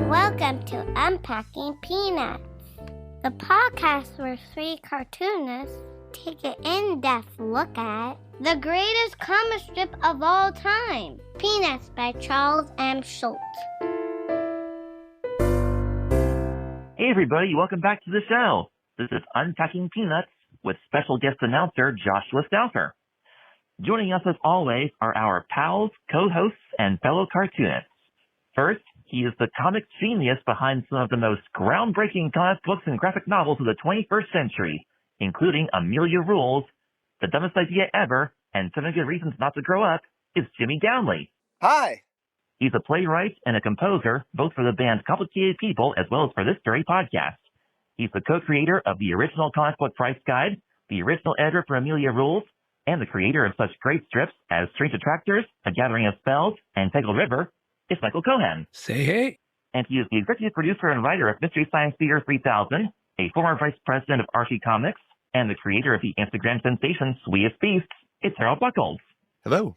Welcome to Unpacking Peanuts, the podcast where three cartoonists take an in-depth look at the greatest comic strip of all time, Peanuts by Charles Schulz. Hey everybody, welcome back to the show. This is Unpacking Peanuts with special guest announcer Joshua Stauffer. Joining us as always are our pals, co-hosts, and fellow cartoonists. First, he is the comic genius behind some of the most groundbreaking comic books and graphic novels of the 21st century, including Amelia Rules, The Dumbest Idea Ever, and 7 Good Reasons Not to Grow Up, is Jimmy Downley. Hi. He's a playwright and a composer, both for the band Complicated People as well as for this very podcast. He's the co-creator of the original comic book price guide, the original editor for Amelia Rules, and the creator of such great strips as Strange Attractors, A Gathering of Spells, and Tangled River. It's Michael Cohen. Say hey. And he is the executive producer and writer of Mystery Science Theater 3000, a former vice president of Archie Comics, and the creator of the Instagram sensation Sweetest Beasts. It's Harold Buckles. Hello.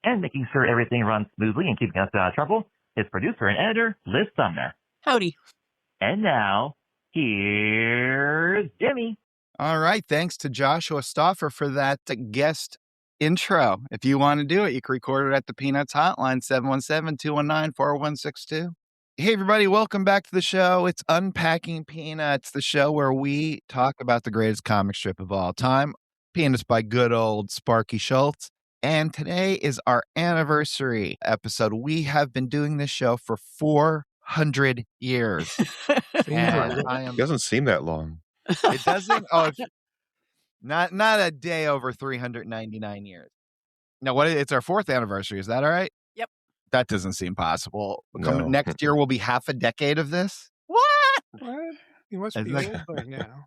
And making sure everything runs smoothly and keeping us out of trouble is producer and editor Liz Sumner. Howdy. And now, here's Jimmy. All right. Thanks to Joshua Stauffer for that guest intro. If you want to do it, you can record it at the Peanuts hotline, 717-219-4162. Hey, everybody. Welcome back to the show. It's Unpacking Peanuts, the show where we talk about the greatest comic strip of all time, Peanuts by good old Sparky Schulz. And today is our anniversary episode. We have been doing this show for 400 years. It doesn't seem that long. It doesn't? Oh, not a day over 399 years. No, it's our 4th anniversary. Is that all right? Yep. That doesn't seem possible. No. Next year will be half a decade of this? What? You must be old by now.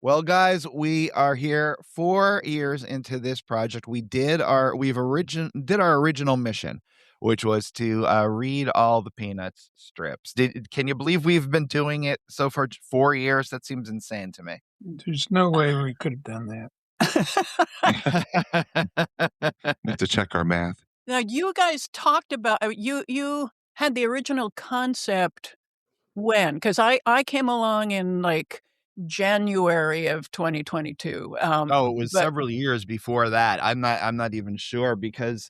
Well, guys, we are here 4 years into this project. We did our original mission, which was to read all the Peanuts strips. Can you believe we've been doing it so for 4 years? That seems insane to me. There's no way we could have done We have to check our math. Now, you guys talked about, you had the original concept when? Because I came along in like January of 2022. It was several years before that. I'm not even sure because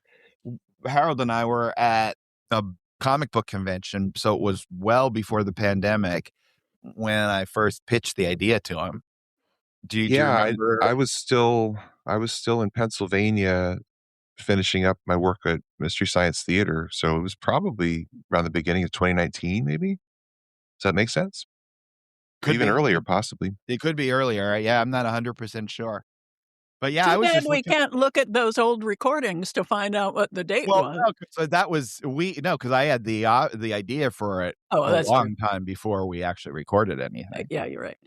Harold and I were at a comic book convention, so it was well before the pandemic when I first pitched the idea to him. Do you remember? I was still in Pennsylvania finishing up my work at Mystery Science Theater, so it was probably around the beginning of 2019, maybe. Does that make sense? Could Even be. earlier, possibly. It could be earlier. Yeah, I'm not 100% sure. But yeah, I was just we can't look at those old recordings to find out what the date was. No, so that was because I had the idea for it a long time before we actually recorded anything. Yeah, you're right.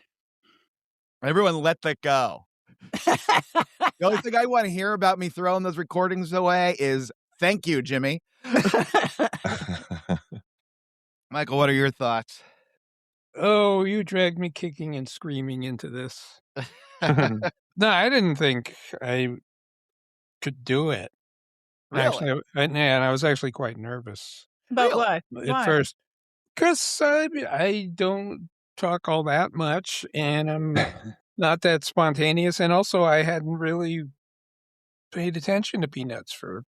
Everyone let that go. The only thing I want to hear about me throwing those recordings away is thank you, Jimmy. Michael, what are your thoughts? Oh, you dragged me kicking and screaming into this. No, I didn't think I could do it. Really? Actually, and I was actually quite nervous But Really? why? at first. Because I don't talk all that much, and I'm not that spontaneous. And also, I hadn't really paid attention to Peanuts for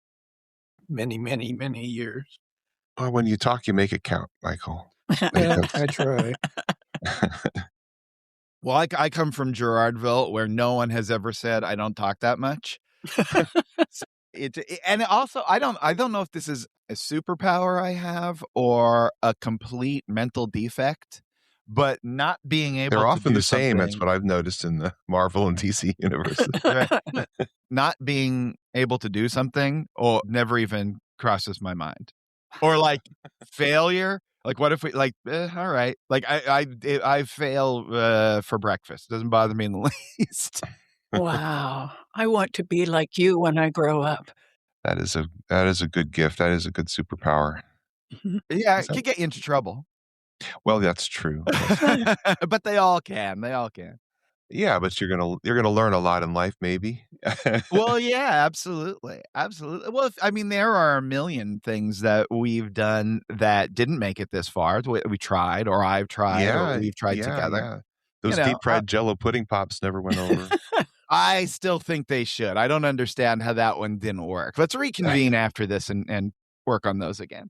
many, many, many years. Well, when you talk, you make it count, Michael. Yeah, I try. Well, I come from Girardville, where no one has ever said I don't talk that much. And also, I don't know if this is a superpower I have or a complete mental defect, but not being able They're to often do the same. That's something- what I've noticed in the Marvel and DC universes. not being able to do something or never even crosses my mind. Or like failure. Like what if we all right. Like I fail for breakfast. Doesn't bother me in the least. Wow. I want to be like you when I grow up. That is a good gift. That is a good superpower. Yeah, it could get you into trouble. Well, that's true. But they all can. Yeah, but you're gonna learn a lot in life, maybe. Well, yeah, absolutely. Absolutely. Well, there are a million things that we've done that didn't make it this far. We tried, or I've tried, or Yeah, we've tried yeah, together. yeah. You Those know, deep-fried Jello pudding pops never went over. I still think they should. I don't understand how that one didn't work. Let's reconvene after this and work on those again.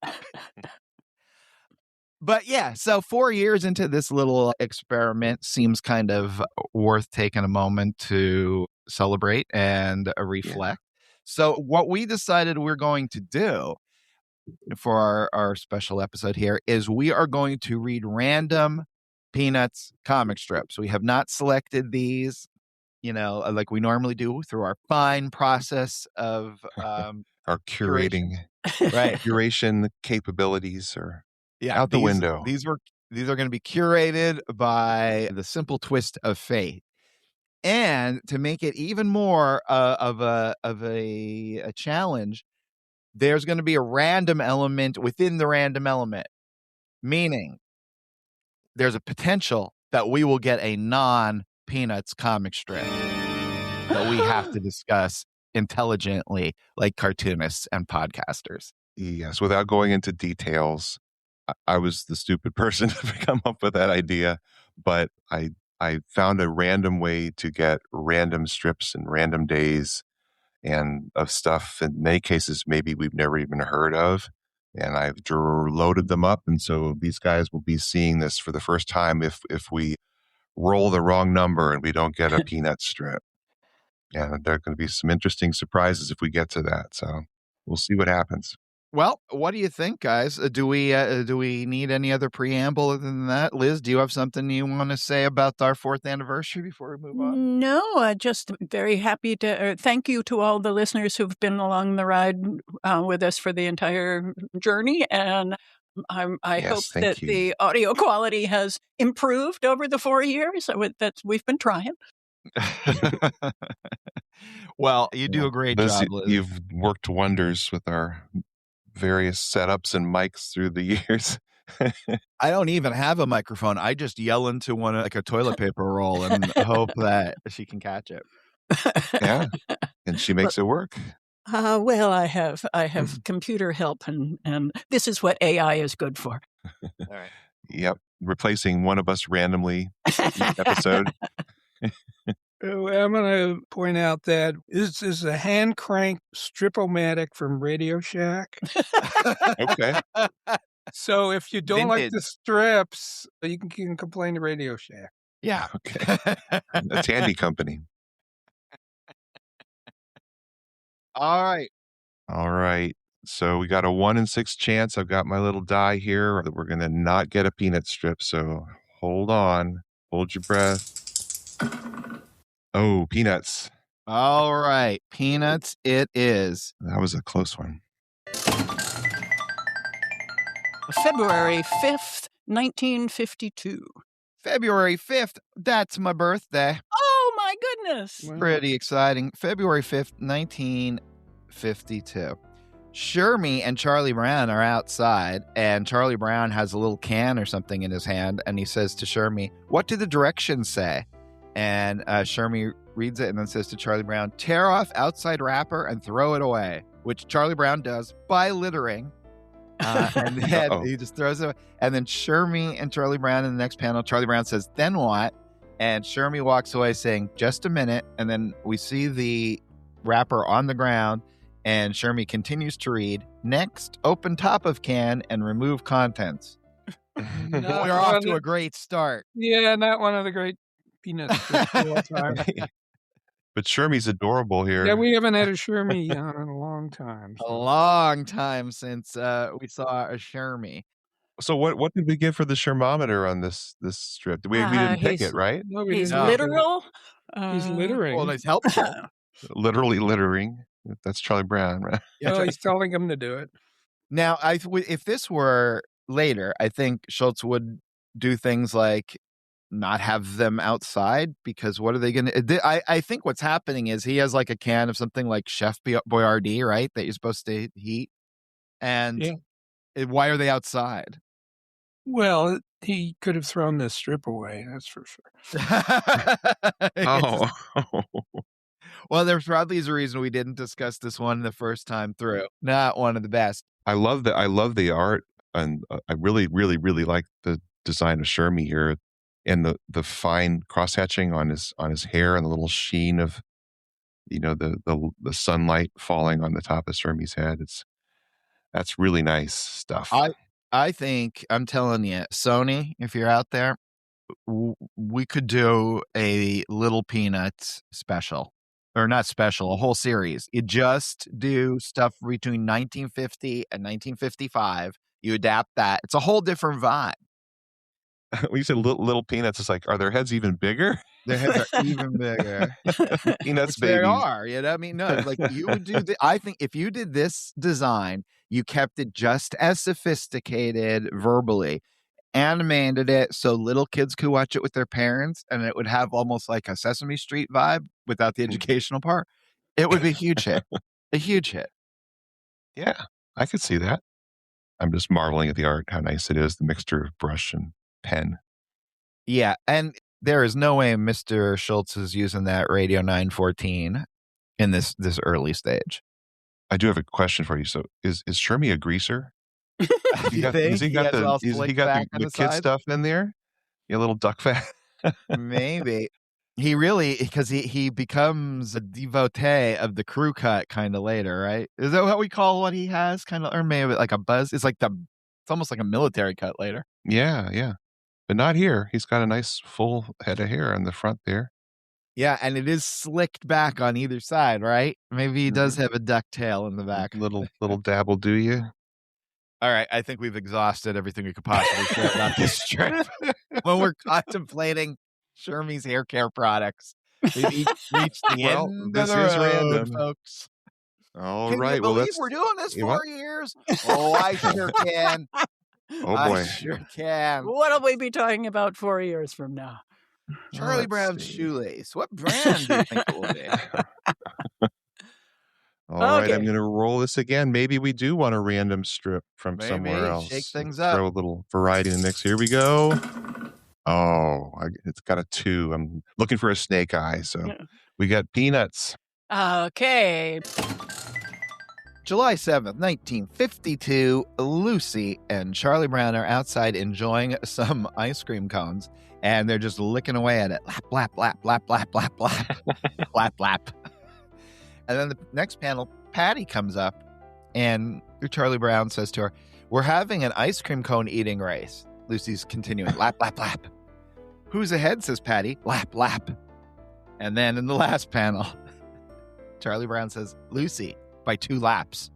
But yeah, so 4 years into this little experiment seems kind of worth taking a moment to celebrate and reflect. So what we decided we're going to do for our special episode here is we are going to read random Peanuts comic strips. We have not selected these, like we normally do through our fine process of Our curation. Right. curation capabilities are Yeah, out the window. These are going to be curated by the simple twist of fate. And to make it even more of a challenge, there's going to be a random element within the random element, meaning there's a potential that we will get a non-Peanuts comic strip that we have to discuss intelligently, like cartoonists and podcasters. Yes, without going into details, I was the stupid person to come up with that idea, but I found a random way to get random strips and random days and of stuff in many cases maybe we've never even heard of. And I've loaded them up. And so these guys will be seeing this for the first time if we roll the wrong number and we don't get a peanut strip. And there are going to be some interesting surprises if we get to that. So we'll see what happens. Well, what do you think, guys? Do we need any other preamble other than that? Liz, do you have something you want to say about our 4th anniversary before we move on? No, just very happy to thank you to all the listeners who've been along the ride with us for the entire journey. And I hope that the audio quality has improved over the 4 years. We've been trying. Well, you do a great job, Liz. You've worked wonders with our various setups and mics through the years. I don't even have a microphone. I just yell into one like a toilet paper roll and hope that she can catch it. Yeah, and she makes it work. Well, I have computer help, and this is what AI is good for. All right. Yep, replacing one of us randomly each episode. I'm going to point out that this is a hand crank strip-o-matic from Radio Shack. Okay. So if you don't like the strips, you can complain to Radio Shack. Yeah. Okay. That's Handy Company. All right. So we got a 1 in 6 chance. I've got my little die here that we're going to not get a peanut strip. So hold on. Hold your breath. Oh, peanuts. All right. Peanuts it is. That was a close one. February 5th, 1952. February 5th. That's my birthday. Oh, my goodness. Wow. Pretty exciting. February 5th, 1952. Shermie and Charlie Brown are outside, and Charlie Brown has a little can or something in his hand, and he says to Shermie, "What do the directions say?" And Shermie reads it and then says to Charlie Brown, "Tear off outside wrapper and throw it away," which Charlie Brown does by littering. And then he just throws it away. And then Shermie and Charlie Brown in the next panel, Charlie Brown says, "Then what?" And Shermie walks away saying, "Just a minute." And then we see the wrapper on the ground, and Shermie continues to read, "Next, open top of can and remove contents." We're off to a great start. Yeah, not one of the great peanuts of all time. But Shermie's adorable here. Yeah, we haven't had a Shermie on in a long time. A long time since we saw a Shermie. So what did we get for the Shermometer on this strip? We didn't pick it, right? No, he's literal. He's littering. Well, it's helpful. Literally littering. That's Charlie Brown, right? Yeah, he's telling him to do it. Now, if this were later, I think Schulz would do things like not have them outside, because what are they going to... I think what's happening is he has like a can of something like Chef Boyardee, right? That you're supposed to heat. And why are they outside? Well, he could have thrown this strip away, that's for sure. Oh. Well, there's probably a reason we didn't discuss this one the first time through. Not one of the best. I love the art, and I really, really, really like the design of Shermie here, and the fine cross hatching on his hair and the little sheen of, the sunlight falling on the top of Shermie's head. That's really nice stuff. I think, I'm telling you, Sony, if you're out there, we could do a Little Peanuts special. Or not special, a whole series. You just do stuff between 1950 and 1955. You adapt that. It's a whole different vibe. When you said little Peanuts, it's like, are their heads even bigger? Their heads are even bigger. Peanuts, baby. They babies. are. I mean, no, like you would do. I think if you did this design, you kept it just as sophisticated verbally, animated it so little kids could watch it with their parents, and it would have almost like a Sesame Street vibe without the educational part. It would be a huge hit. A huge hit. Yeah, I could see that. I'm just marveling at the art, how nice it is, the mixture of brush and pen. Yeah, and there is no way Mr. Schulz is using that Radio 914 in this early stage. I do have a question for you. So is Shermie a greaser? Has he got the kid stuff in there? A little duck fat? Maybe. He really, because he becomes a devotee of the crew cut kind of later, right? Is that what we call what he has? Kind of, or maybe like a buzz? It's almost like a military cut later. Yeah. But not here. He's got a nice full head of hair on the front there. Yeah, and it is slicked back on either side, right? Maybe he does have a duck tail in the back. Little dabble, do you? All right, I think we've exhausted everything we could possibly say about this strip. When we're contemplating Shermie's hair care products, we've reached the end of the road, random, folks. All right, well, we're doing this 4 years. Oh, I sure can. Oh boy, I sure can. What'll we be talking about 4 years from now? Charlie Brown's shoelace. What brand do you think it will be? All right, I'm going to roll this again. Maybe we do want a random strip from somewhere else. Shake things up. Throw a little variety in the mix. Here we go. Oh, it's got a 2. I'm looking for a snake eye, so we got Peanuts. Okay. July 7th, 1952, Lucy and Charlie Brown are outside enjoying some ice cream cones, and they're just licking away at it. Lap, lap, lap, lap, lap, lap, lap, lap, lap. And then the next panel, Patty comes up, and Charlie Brown says to her, "We're having an ice cream cone eating race." Lucy's continuing, lap, lap, lap. "Who's ahead?" says Patty. Lap, lap. And then in the last panel, Charlie Brown says, "Lucy, by 2 laps."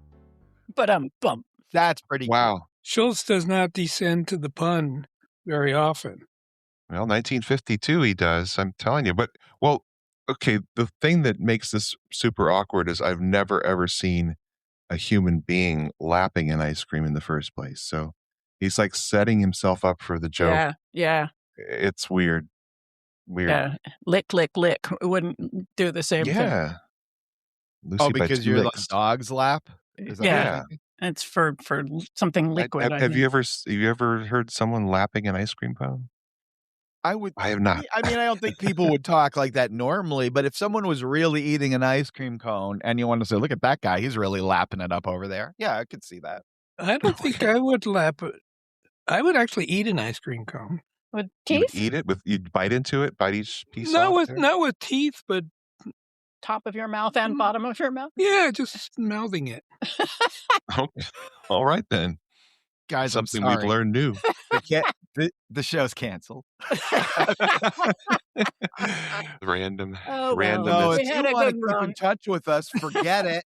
But bump. That's pretty wow. Cool. Schulz does not descend to the pun very often. Well, 1952 he does, I'm telling you. But, okay, the thing that makes this super awkward is I've never, ever seen a human being lapping an ice cream in the first place. So he's like setting himself up for the joke. Yeah. It's weird. Yeah. Lick, lick, lick. It wouldn't do the same thing. Yeah. Lucy because you're like dog's lap? Is that it's for something liquid. Have you ever heard someone lapping an ice cream cone? I have not. I mean, I don't think people would talk like that normally, but if someone was really eating an ice cream cone and you want to say, "Look at that guy, he's really lapping it up over there." Yeah, I could see that. I don't think I would lap it. I would actually eat an ice cream cone. With teeth? You'd eat it you'd bite into it, bite each piece not off with teeth, but top of your mouth and bottom of your mouth? Yeah, just mouthing it. Okay. All right then. Guys, something we've learned new. The show's canceled. Random. Oh, random. No, if you want to keep in touch with us, forget it.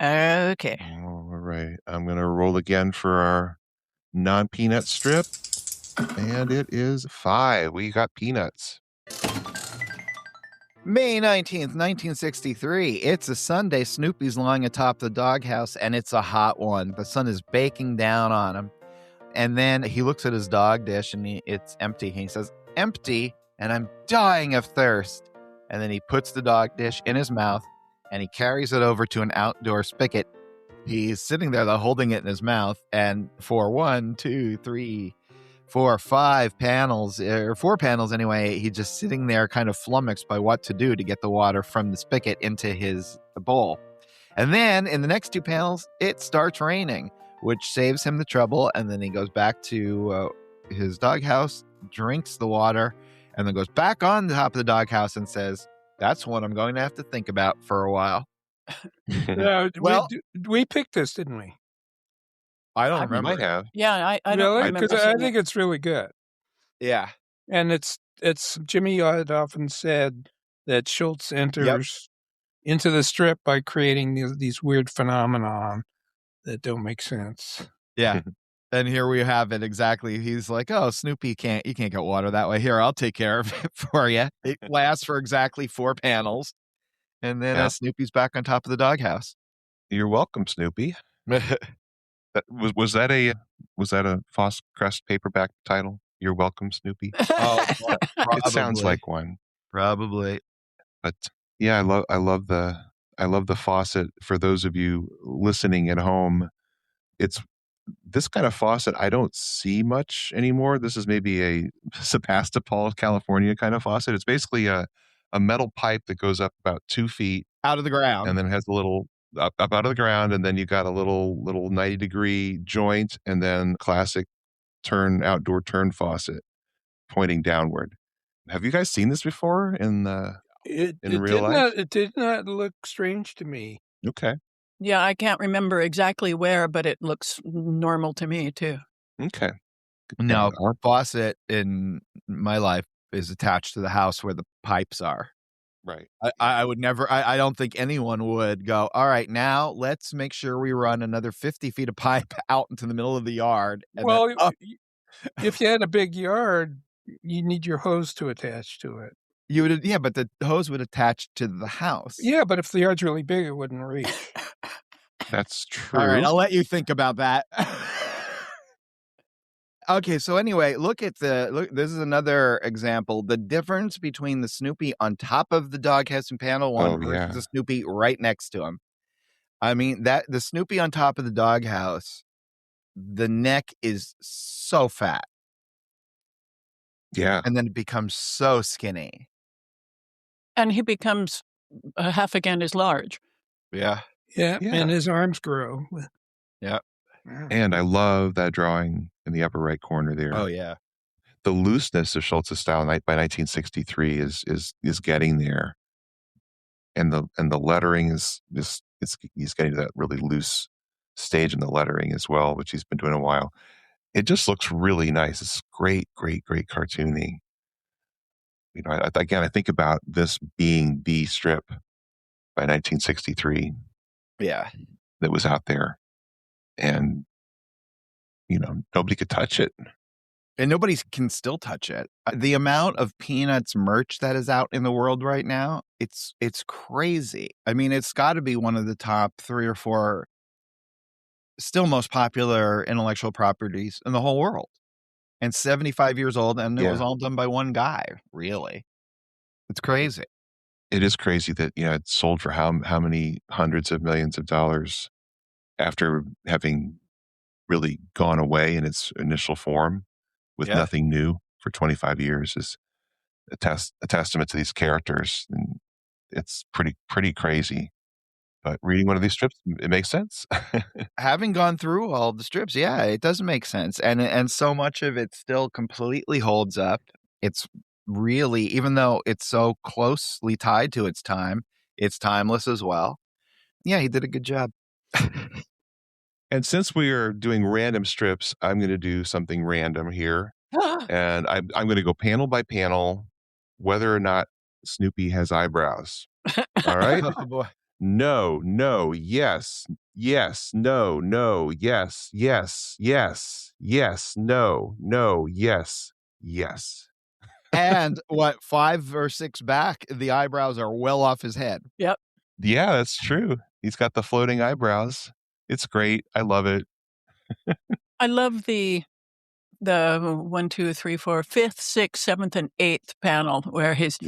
Okay. All right. I'm going to roll again for our non-peanut strip. And it is 5. We got Peanuts. May 19th, 1963. It's a Sunday. Snoopy's lying atop the doghouse, and it's a hot one. The sun is baking down on him. And then he looks at his dog dish, and it's empty. He says, "Empty, and I'm dying of thirst." And then he puts the dog dish in his mouth, and he carries it over to an outdoor spigot. He's sitting there, though, holding it in his mouth. And for 1, 2, 3, 4, 5 panels, or 4 panels anyway, he's just sitting there kind of flummoxed by what to do to get the water from the spigot into his bowl. And then in the next 2 panels, it starts raining, which saves him the trouble. And then he goes back to his doghouse, drinks the water, and then goes back on the top of the doghouse and says, "That's what I'm going to have to think about for a while." Well, we picked this, didn't we? I don't remember. Might have. Yeah, I don't remember. Because I think it's really good. Yeah. And it's Jimmy had often said that Schulz enters into the strip by creating these weird phenomenon that don't make sense. Yeah. And here we have it exactly. He's like, "Oh, Snoopy, you can't get water that way. Here, I'll take care of it for you." It lasts for exactly 4 panels. And then Snoopy's back on top of the doghouse. You're welcome, Snoopy. Was that a Foss Crest paperback title? You're welcome, Snoopy. Oh, it sounds like one. Probably. But yeah, I love the faucet. For those of you listening at home, it's this kind of faucet I don't see much anymore. This is maybe a Sebastopol, California kind of faucet. It's basically a metal pipe that goes up about 2 feet out of the ground, and then it has a little up out of the ground, and then you got a little 90-degree joint, and then classic outdoor turn faucet pointing downward. Have you guys seen this before in real life? It did not look strange to me. Okay. Yeah, I can't remember exactly where, but it looks normal to me too. Okay. Now, our faucet in my life is attached to the house where the pipes are. Right. I would never, I don't think anyone would go, "All right, now let's make sure we run another 50 feet of pipe out into the middle of the yard." Well, if you had a big yard, you need your hose to attach to it. You would, yeah, but the hose would attach to the house. Yeah, but if the yard's really big, it wouldn't reach. That's true. All right, I'll let you think about that. Okay, so anyway, look. This is another example. The difference between the Snoopy on top of the doghouse in panel 1 versus the Snoopy right next to him. I mean, the Snoopy on top of the doghouse, the neck is so fat. Yeah. And then it becomes so skinny. And he becomes half again as large. Yeah. Yeah, and his arms grow. Yeah. And I love that drawing in the upper right corner there. Oh, yeah. The looseness of Schulz's style by 1963 is getting there. And the lettering is he's getting to that really loose stage in the lettering as well, which he's been doing a while. It just looks really nice. It's great cartooning. You know, I think about this being the strip by 1963. Yeah. That was out there. And, you know, nobody could touch it. And nobody can still touch it. The amount of Peanuts merch that is out in the world right now, it's crazy. I mean, it's got to be one of the top 3 or 4 still most popular intellectual properties in the whole world. And 75 years old, and it was all done by one guy, really. It's crazy. It is crazy that, you know, it sold for how many hundreds of millions of dollars after having really gone away in its initial form with nothing new for 25 years is a testament to these characters. And it's pretty crazy. But reading one of these strips, it makes sense. Having gone through all the strips, yeah, it does make sense. And so much of it still completely holds up. It's really, even though it's so closely tied to its time, it's timeless as well. Yeah, he did a good job. And since we are doing random strips, I'm going to do something random here. And I'm going to go panel by panel, whether or not Snoopy has eyebrows. All right? Oh, boy. No, yes, no, yes, no, yes. And what, 5 or 6 back, the eyebrows are well off his head. Yep. Yeah, that's true. He's got the floating eyebrows. It's great. I love it. I love the 1, 2, 3, 4, 5th, 6th, 7th, and 8th panel where he's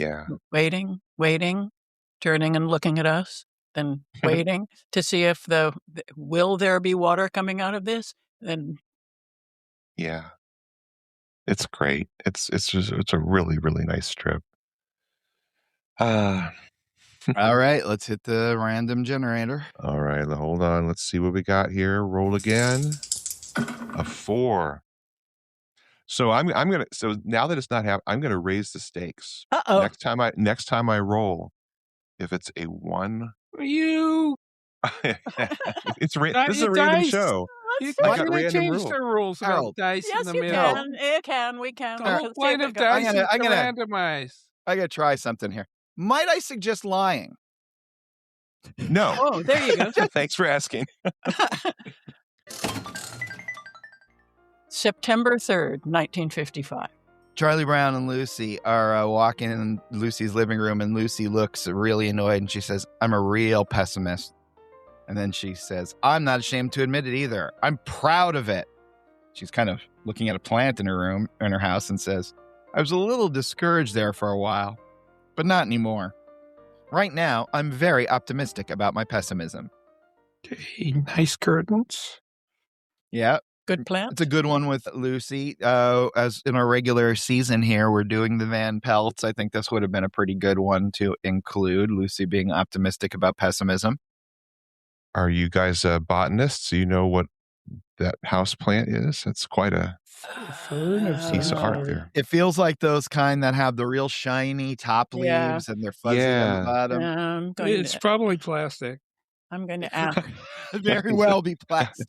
waiting, turning and looking at us. than waiting to see if will there be water coming out of this? And yeah, it's great. It's a really, really nice strip. All right, let's hit the random generator. All right, hold on. Let's see what we got here. Roll again. A 4. So I'm gonna. So now that it's not happening, I'm gonna raise the stakes. Next time I roll, if it's a 1, You. This is a random show. You I got can random change rules. the rules about dice yes, in the you middle. can. It can. We can. The whole point of dice is to randomize. I gotta try something here. Might I suggest lying? No. Oh, there you go. Thanks for asking. September 3rd, 1955. Charlie Brown and Lucy are walking in Lucy's living room, and Lucy looks really annoyed, and she says, "I'm a real pessimist." And then she says, "I'm not ashamed to admit it either. I'm proud of it." She's kind of looking at a plant in her house, and says, "I was a little discouraged there for a while, but not anymore. Right now, I'm very optimistic about my pessimism." Okay, nice curtains. Yeah. Good plant. It's a good one with Lucy. As in our regular season here, we're doing the Van Pelts. I think this would have been a pretty good one to include, Lucy being optimistic about pessimism. Are you guys botanists? Do you know what that house plant is? It's quite a piece of art there. It feels like those kind that have the real shiny top leaves and they're fuzzy on the bottom. It's probably plastic. I'm going to ask. Very well be plastic.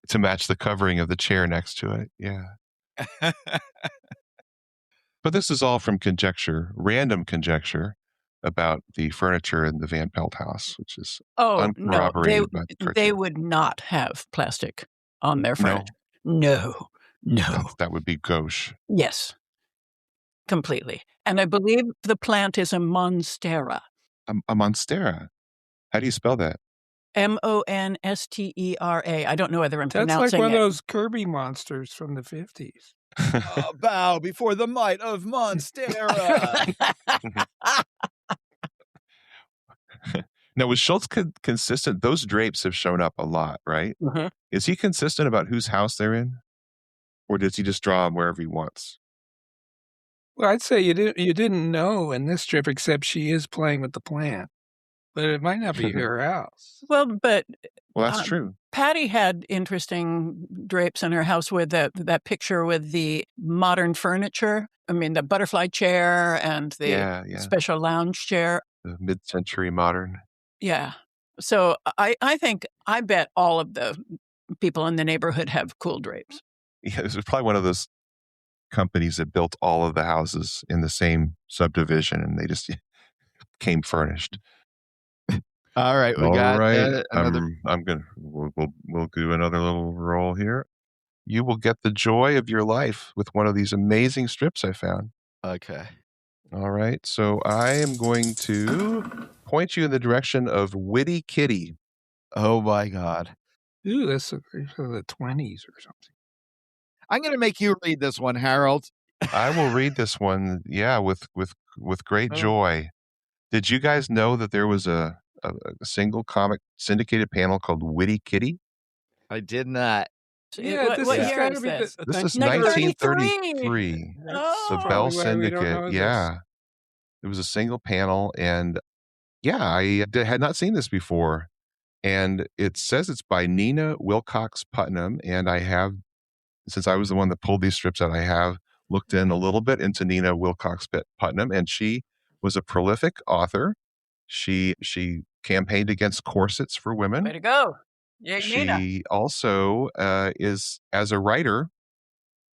to match the covering of the chair next to it. Yeah. But this is all from random conjecture about the furniture in the Van Pelt house, which is uncorroborated by the picture. They would not have plastic on their furniture. No. That would be gauche. Yes, completely. And I believe the plant is a monstera. A monstera. How do you spell that? Monstera. I don't know whether I'm pronouncing it. That's like one of those Kirby monsters from the 50s. Bow before the might of Monstera. Now, was Schulz consistent? Those drapes have shown up a lot, right? Mm-hmm. Is he consistent about whose house they're in? Or does he just draw them wherever he wants? Well, I'd say you didn't know in this strip, except she is playing with the plant. But it might not be her house. Well, that's true. Patty had interesting drapes in her house with that picture with the modern furniture. I mean, the butterfly chair and the special lounge chair. The mid-century modern. Yeah. So I bet all of the people in the neighborhood have cool drapes. Yeah, this was probably one of those companies that built all of the houses in the same subdivision, and they just came furnished. All right, we got another. We'll do another little roll here. You will get the joy of your life with one of these amazing strips I found. Okay. All right, so I am going to point you in the direction of Witty Kitty. Oh my God! Ooh, that's from the 20s or something. I'm going to make you read this one, Harold. I will read this one. Yeah, with great joy. Did you guys know that there was a single comic syndicated panel called Witty Kitty? I did not. Yeah, what year is this? This is 1933. The Bell Syndicate. Yeah. It was a single panel. And I had not seen this before. And it says it's by Nina Wilcox Putnam. And I have, since I was the one that pulled these strips out, I have looked in a little bit into Nina Wilcox Putnam. And she was a prolific author. She campaigned against corsets for women. Way to go. Yeah, she also is, as a writer,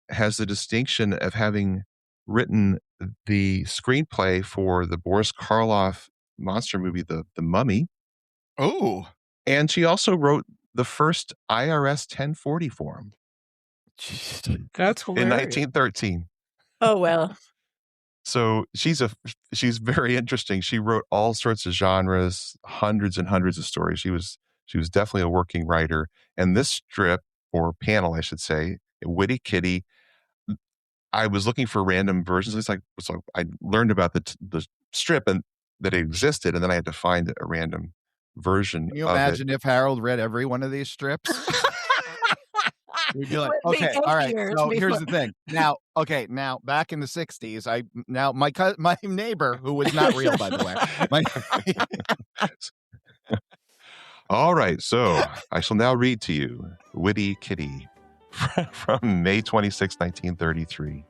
has the distinction of having written the screenplay for the Boris Karloff monster movie, The Mummy. Oh. And she also wrote the first IRS 1040 form. That's hilarious. In 1913. Oh, well. So she's very interesting. She wrote all sorts of genres, hundreds and hundreds of stories. She was definitely a working writer. And this strip, or panel, I should say, Witty Kitty, I was looking for random versions. So I learned about the strip, and that it existed, and then I had to find a random version Can you of it. imagine if Harold read every one of these strips? We'd be like, okay, all right. So here's the thing. Now, back in the 60s, my neighbor, who was not real, by the way. All right, so I shall now read to you Witty Kitty from May 26, 1933.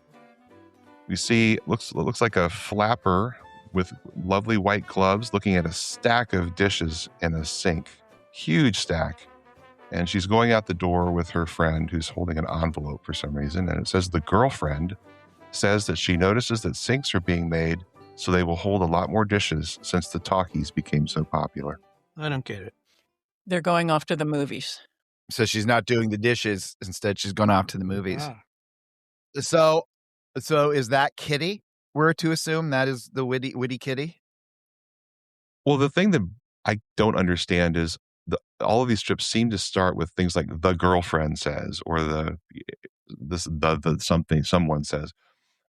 You see, it looks like a flapper with lovely white gloves looking at a stack of dishes in a sink. Huge stack. And she's going out the door with her friend who's holding an envelope for some reason. And it says the girlfriend says that she notices that sinks are being made so they will hold a lot more dishes since the talkies became so popular. I don't get it. They're going off to the movies. So she's not doing the dishes. Instead, she's going off to the movies. Ah. So is that Kitty? We're to assume that is the witty Kitty? Well, the thing that I don't understand is all of these strips seem to start with things like the girlfriend says, or the something someone says.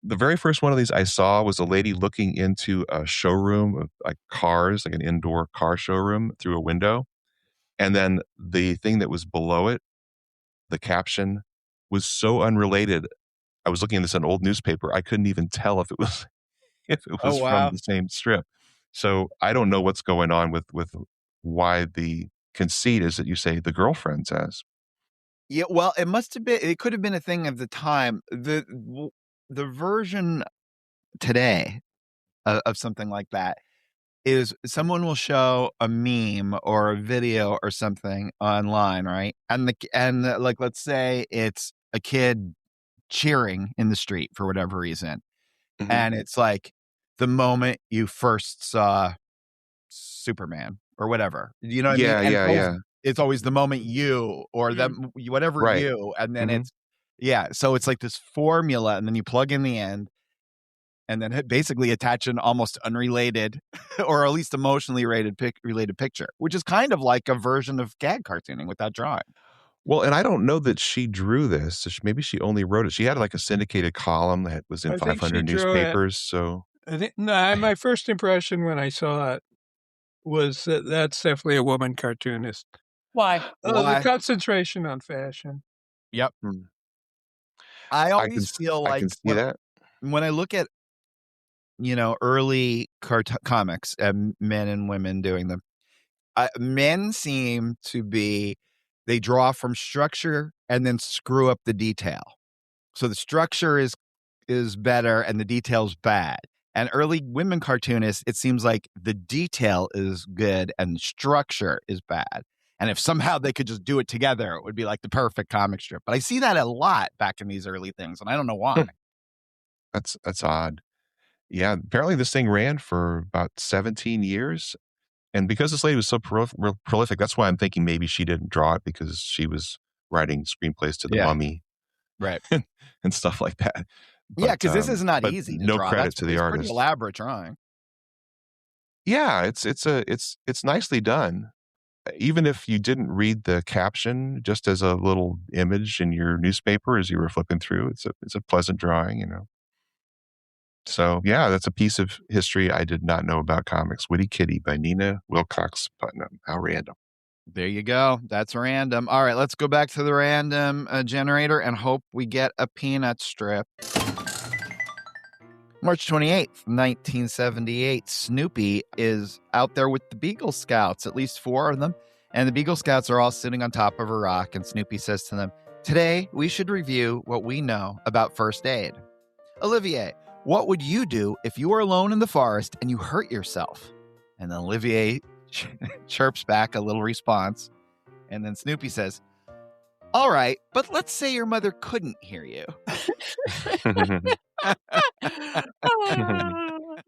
The very first one of these I saw was a lady looking into a showroom of like cars, like an indoor car showroom through a window. And then the thing that was below it, the caption, was so unrelated. I was looking at this in an old newspaper. I couldn't even tell if it was from the same strip. So I don't know what's going on with why the conceit is that you say the girlfriend says. Yeah, well, it could have been a thing of the time. The version today of something like that is someone will show a meme or a video or something online, right? And like, let's say it's a kid cheering in the street for whatever reason. Mm-hmm. And it's like the moment you first saw Superman or whatever, you know what I mean? Yeah. It's always the moment you or them, whatever right. you, and then so it's like this formula, and then you plug in the end, and then basically attach an almost unrelated or at least emotionally related picture, which is kind of like a version of gag cartooning without drawing. Well, and I don't know that she drew this. So maybe she only wrote it. She had like a syndicated column that was in 500 newspapers. So my first impression when I saw it was that that's definitely a woman cartoonist. Why? The concentration on fashion. Yep. I always feel like I can see that when I look at early comics and men and women doing them, men seem to be, they draw from structure and then screw up the detail. So the structure is better and the detail's bad. And early women cartoonists, it seems like the detail is good and the structure is bad. And if somehow they could just do it together, it would be like the perfect comic strip. But I see that a lot back in these early things, and I don't know why. That's odd. Yeah, apparently this thing ran for about 17 years. And because this lady was so prolific, that's why I'm thinking maybe she didn't draw it because she was writing screenplays to The Mummy. Right. and stuff like that. But, because this is not easy to no draw. Credit to the artist. Pretty elaborate drawing. Yeah, it's nicely done. Even if you didn't read the caption, just as a little image in your newspaper as you were flipping through, it's a pleasant drawing, So yeah, that's a piece of history I did not know about comics. Witty Kitty by Nina Wilcox Putnam. How random. There you go. That's random. All right, let's go back to the random generator and hope we get a peanut strip. March 28th, 1978, Snoopy is out there with the Beagle Scouts, at least 4 of them. And the Beagle Scouts are all sitting on top of a rock. And Snoopy says to them, "Today, we should review what we know about first aid. Olivier, what would you do if you were alone in the forest and you hurt yourself?" And then Olivier chirps back a little response. And then Snoopy says, "All right, but let's say your mother couldn't hear you."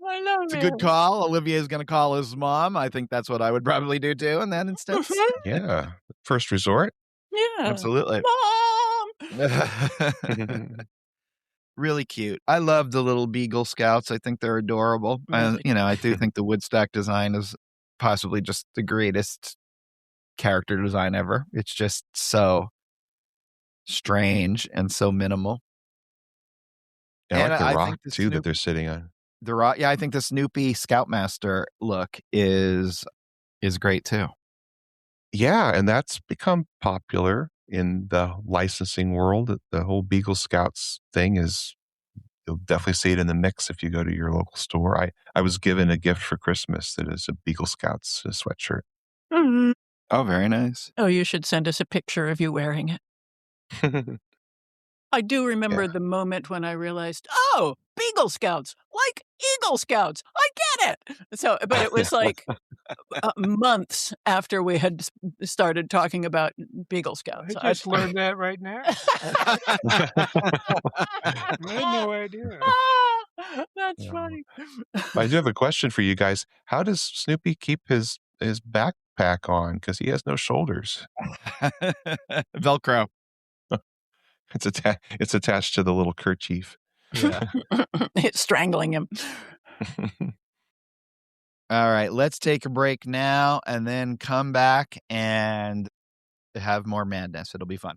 I love It's a good call. Olivier's going to call his mom. I think that's what I would probably do too in that instance. Yeah. First resort. Yeah. Absolutely. Mom! Really cute. I love the little Beagle Scouts. I think they're adorable. And, I do think the Woodstock design is possibly just the greatest character design ever. It's just so strange and so minimal. Yeah, I like the rock think too that they're sitting on. I think the Snoopy Scoutmaster look is great too. Yeah, and that's become popular in the licensing world. The whole Beagle Scouts thing is, you'll definitely see it in the mix if you go to your local store. I was given a gift for Christmas that is a Beagle Scouts sweatshirt. Mm-hmm. Oh, very nice. Oh, you should send us a picture of you wearing it. I do remember the moment when I realized, oh, Beagle Scouts, like Eagle Scouts. I get it. So, but it was like months after we had started talking about Beagle Scouts. I just learned that right now. I had no idea. That's funny. I do have a question for you guys. How does Snoopy keep his backpack on? Because he has no shoulders. Velcro. It's attached to the little kerchief. Yeah. It's strangling him. All right, let's take a break now and then come back and have more madness. It'll be fun.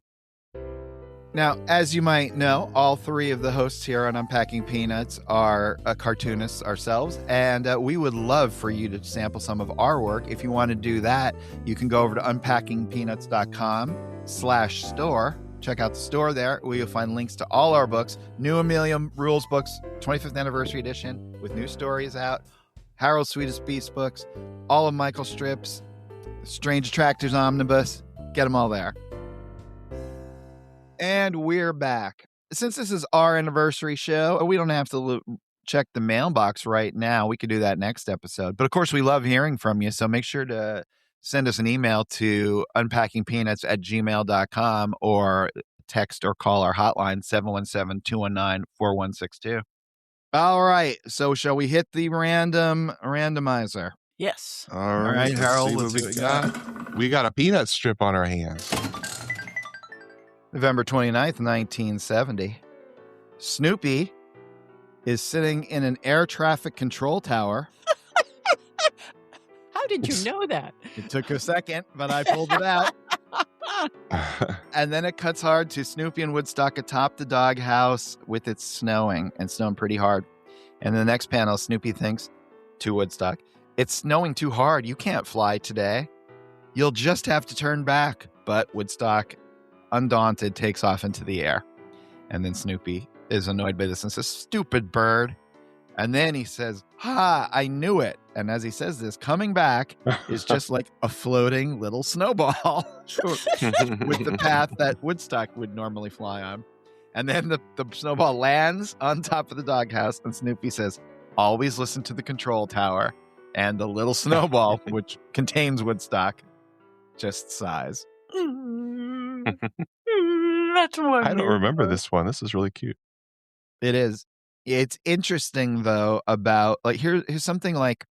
Now, as you might know, all three of the hosts here on Unpacking Peanuts are cartoonists ourselves, and we would love for you to sample some of our work. If you want to do that, you can go over to unpackingpeanuts.com/store. Check out the store there, where you'll find links to all our books. New Amelia Rules books, 25th anniversary edition, with new stories out. Harold's Sweetest Beast books, all of Michael's strips, Strange Attractors Omnibus. Get them all there. And we're back. Since this is our anniversary show, we don't have to check the mailbox right now. We could do that next episode. But of course, we love hearing from you. So make sure to send us an email to unpackingpeanuts@gmail.com or text or call our hotline 717-219-4162. All right. So shall we hit the randomizer? Yes. All right, Harold, let's see what what we got. We got a peanut strip on our hands. November 29th, 1970. Snoopy is sitting in an air traffic control tower. How did you know that? It took a second, but I pulled it out. And then it cuts hard to Snoopy and Woodstock atop the doghouse with it snowing, and snowing pretty hard. And the next panel, Snoopy thinks to Woodstock, "It's snowing too hard. You can't fly today. You'll just have to turn back." But Woodstock, undaunted, takes off into the air. And then Snoopy is annoyed by this and says, "Stupid bird." And then he says, "Ha, I knew it." And as he says this, coming back is just like a floating little snowball with the path that Woodstock would normally fly on. And then the snowball lands on top of the doghouse, and Snoopy says, "Always listen to the control tower." And the little snowball, which contains Woodstock, just sighs. That's wonderful. I don't remember this one. This is really cute. It is. It's interesting though about like here's something like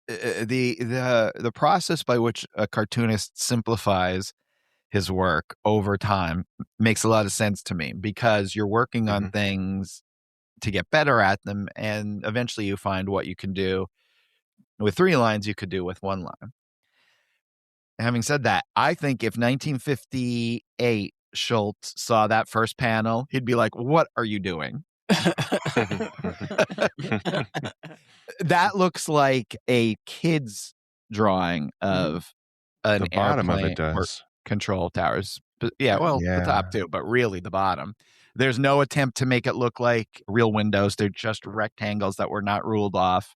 the process by which a cartoonist simplifies his work over time makes a lot of sense to me, because you're working on things to get better at them, and eventually you find what you can do with 3 lines you could do with 1 line. Having said that, I think if 1958 Schulz saw that first panel, he'd be like, "What are you doing?" That looks like a kid's drawing of an the bottom of airplane it does. Control towers. But the top too, but really the bottom. There's no attempt to make it look like real windows. They're just rectangles that were not ruled off.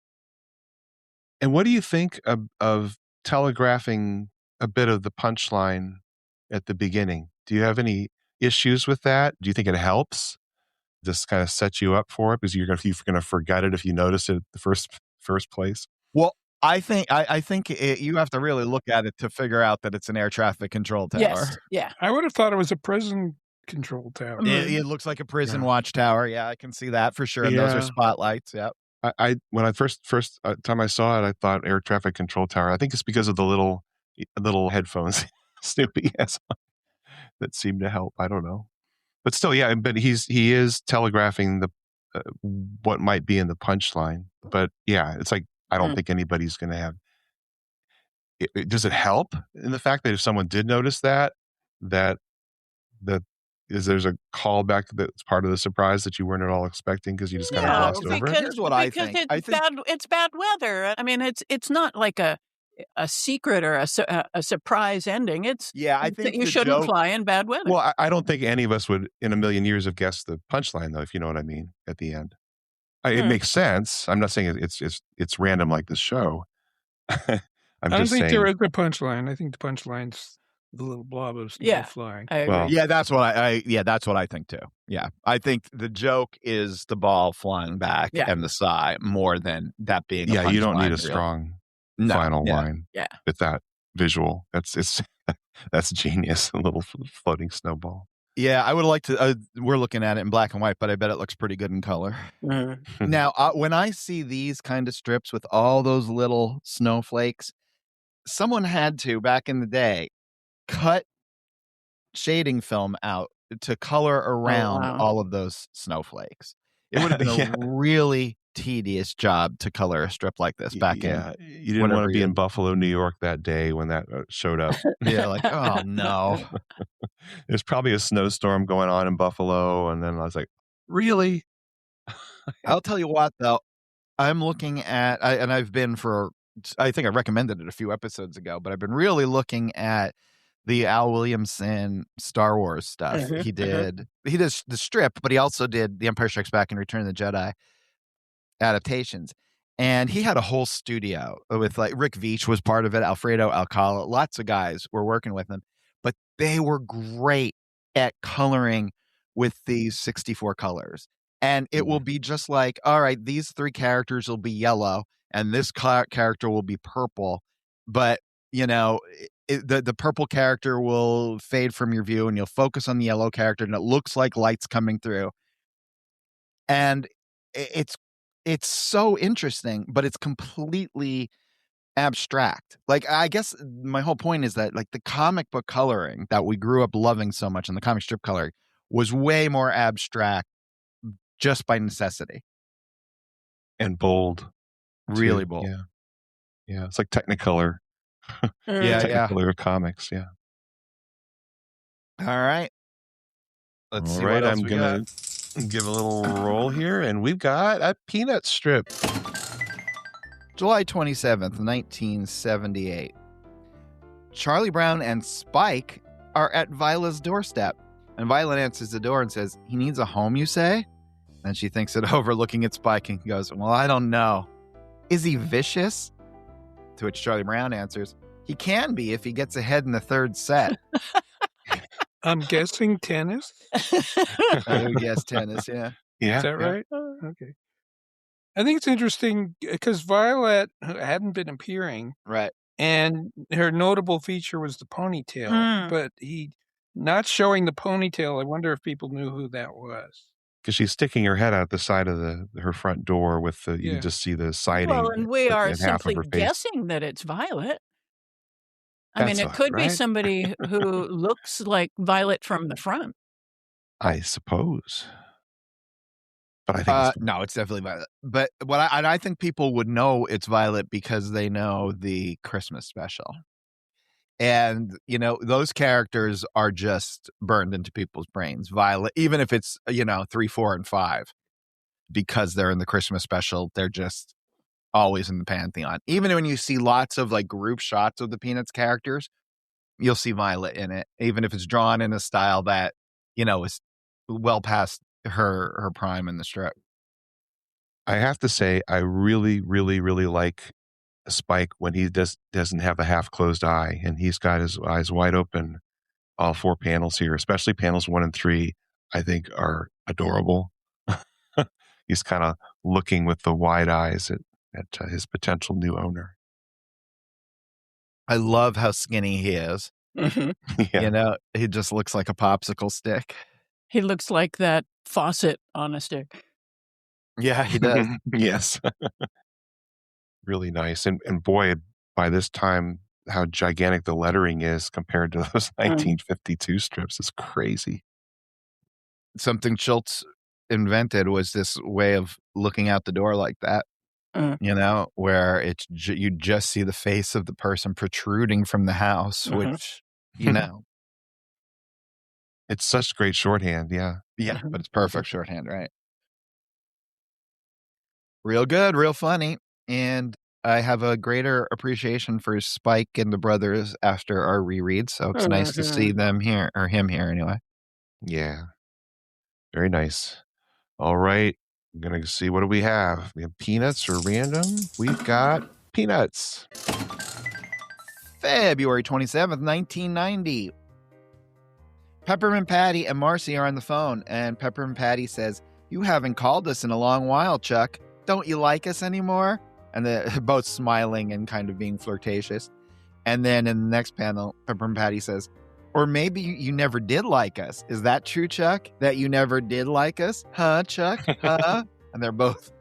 And what do you think of telegraphing a bit of the punchline at the beginning? Do you have any issues with that? Do you think it helps? Just kind of set you up for it because you're going to forget it if you notice it at the first place? Well, I think you have to really look at it to figure out that it's an air traffic control tower. Yes. Yeah. I would have thought it was a prison control tower. It looks like a prison watchtower. Yeah, I can see that for sure. And those are spotlights. Yeah. I when I first time I saw it, I thought air traffic control tower. I think it's because of the little headphones Snoopy has on that seem to help. I don't know, but still, yeah. But he is telegraphing the what might be in the punchline. But yeah, it's like I don't think anybody's going to have. Does it help in the fact that if someone did notice that is there's a callback that's part of the surprise that you weren't at all expecting because you just kind of glossed over it? Here's what I think. It's bad weather. I mean, it's not like a secret or a surprise ending. I think you shouldn't fly in bad weather. Well, I don't think any of us would in a million years have guessed the punchline, though, if you know what I mean, at the end. It makes sense. I'm not saying it's random like this show. I don't think there is a punchline. I think the punchline's the little blob of snow flying. I agree. Well, that's what I think too. Yeah, I think the joke is the ball flying back and the sigh more than that being. Yeah, you don't need a strong final line. Yeah, with that visual, that's genius. A little floating snowball. Yeah, I would like to. We're looking at it in black and white, but I bet it looks pretty good in color. Mm-hmm. Now, when I see these kind of strips with all those little snowflakes, someone had to, back in the day, cut shading film out to color around all of those snowflakes. It would have been a really tedious job to color a strip like this back in. You didn't want to be in Buffalo, New York that day when that showed up. Like, oh no. There's probably a snowstorm going on in Buffalo, and then I was like, really? I'll tell you what, though. I'm looking at, and I've been I think I recommended it a few episodes ago, but I've been really looking at the Al Williamson Star Wars stuff. He did the strip, but he also did The Empire Strikes Back and Return of the Jedi adaptations. And he had a whole studio with, like, Rick Veitch was part of it, Alfredo Alcala, lots of guys were working with him, but they were great at coloring with these 64 colors. And it will be just like, all right, these three characters will be yellow and this character will be purple, but the purple character will fade from your view and you'll focus on the yellow character and it looks like light's coming through. And it's so interesting, but it's completely abstract. Like, I guess my whole point is that, like, the comic book coloring that we grew up loving so much in the comic strip coloring was way more abstract just by necessity. And bold. Really bold. Yeah. It's like Technicolor. Technicolor comics. Yeah. All right. Let's see. All right. I'm going to give a little roll here, and we've got a peanut strip. July 27th, 1978. Charlie Brown and Spike are at Viola's doorstep, and Viola answers the door and says, "He needs a home, you say?" And she thinks it over, looking at Spike, and goes, "Well, I don't know. Is he vicious?" To which Charlie Brown answers, "He can be if he gets ahead in the third set." I'm guessing tennis. I would guess tennis, yeah. Is that right? Okay. I think it's interesting because Violet hadn't been appearing. Right. And her notable feature was the ponytail. But he not showing the ponytail, I wonder if people knew who that was. Because she's sticking her head out the side of her front door with you just see the siding. Well, and we are simply guessing that it's Violet. I mean, it could be somebody who looks like Violet from the front. I suppose. But I think no, it's definitely Violet. But I think people would know it's Violet because they know the Christmas special. And, those characters are just burned into people's brains. Violet, even if it's, 3, 4, and 5, because they're in the Christmas special, they're just always in the pantheon. Even when you see lots of, like, group shots of the Peanuts characters, you'll see Violet in it, even if it's drawn in a style that, is well past her prime in the strip. I have to say, I really, really, really like Spike when he doesn't have the half closed eye and he's got his eyes wide open. All 4 panels here, especially panels 1 and 3, I think are adorable. He's kind of looking with the wide eyes at his potential new owner. I love how skinny he is. Yeah. He just looks like a popsicle stick. He looks like that faucet on a stick. Yeah, he does. Yes. Really nice. And boy, by this time, how gigantic the lettering is compared to those 1952 strips is crazy. Something Schulz invented was this way of looking out the door like that, where it's you just see the face of the person protruding from the house, which, It's such great shorthand. Yeah. Yeah, but it's perfect shorthand, right? Real good, real funny. And I have a greater appreciation for Spike and the brothers after our reread. So it's nice to see them here, or him here anyway. Yeah. Very nice. All right. I'm going to see, what do we have? We have peanuts or random? We've got peanuts. February 27th, 1990. Peppermint Patty and Marcy are on the phone, and Peppermint Patty says, "You haven't called us in a long while, Chuck. Don't you like us anymore?" And they're both smiling and kind of being flirtatious. And then in the next panel, Peppermint Patty says, "Or maybe you never did like us. Is that true, Chuck? That you never did like us? Huh, Chuck? Huh?" And they're both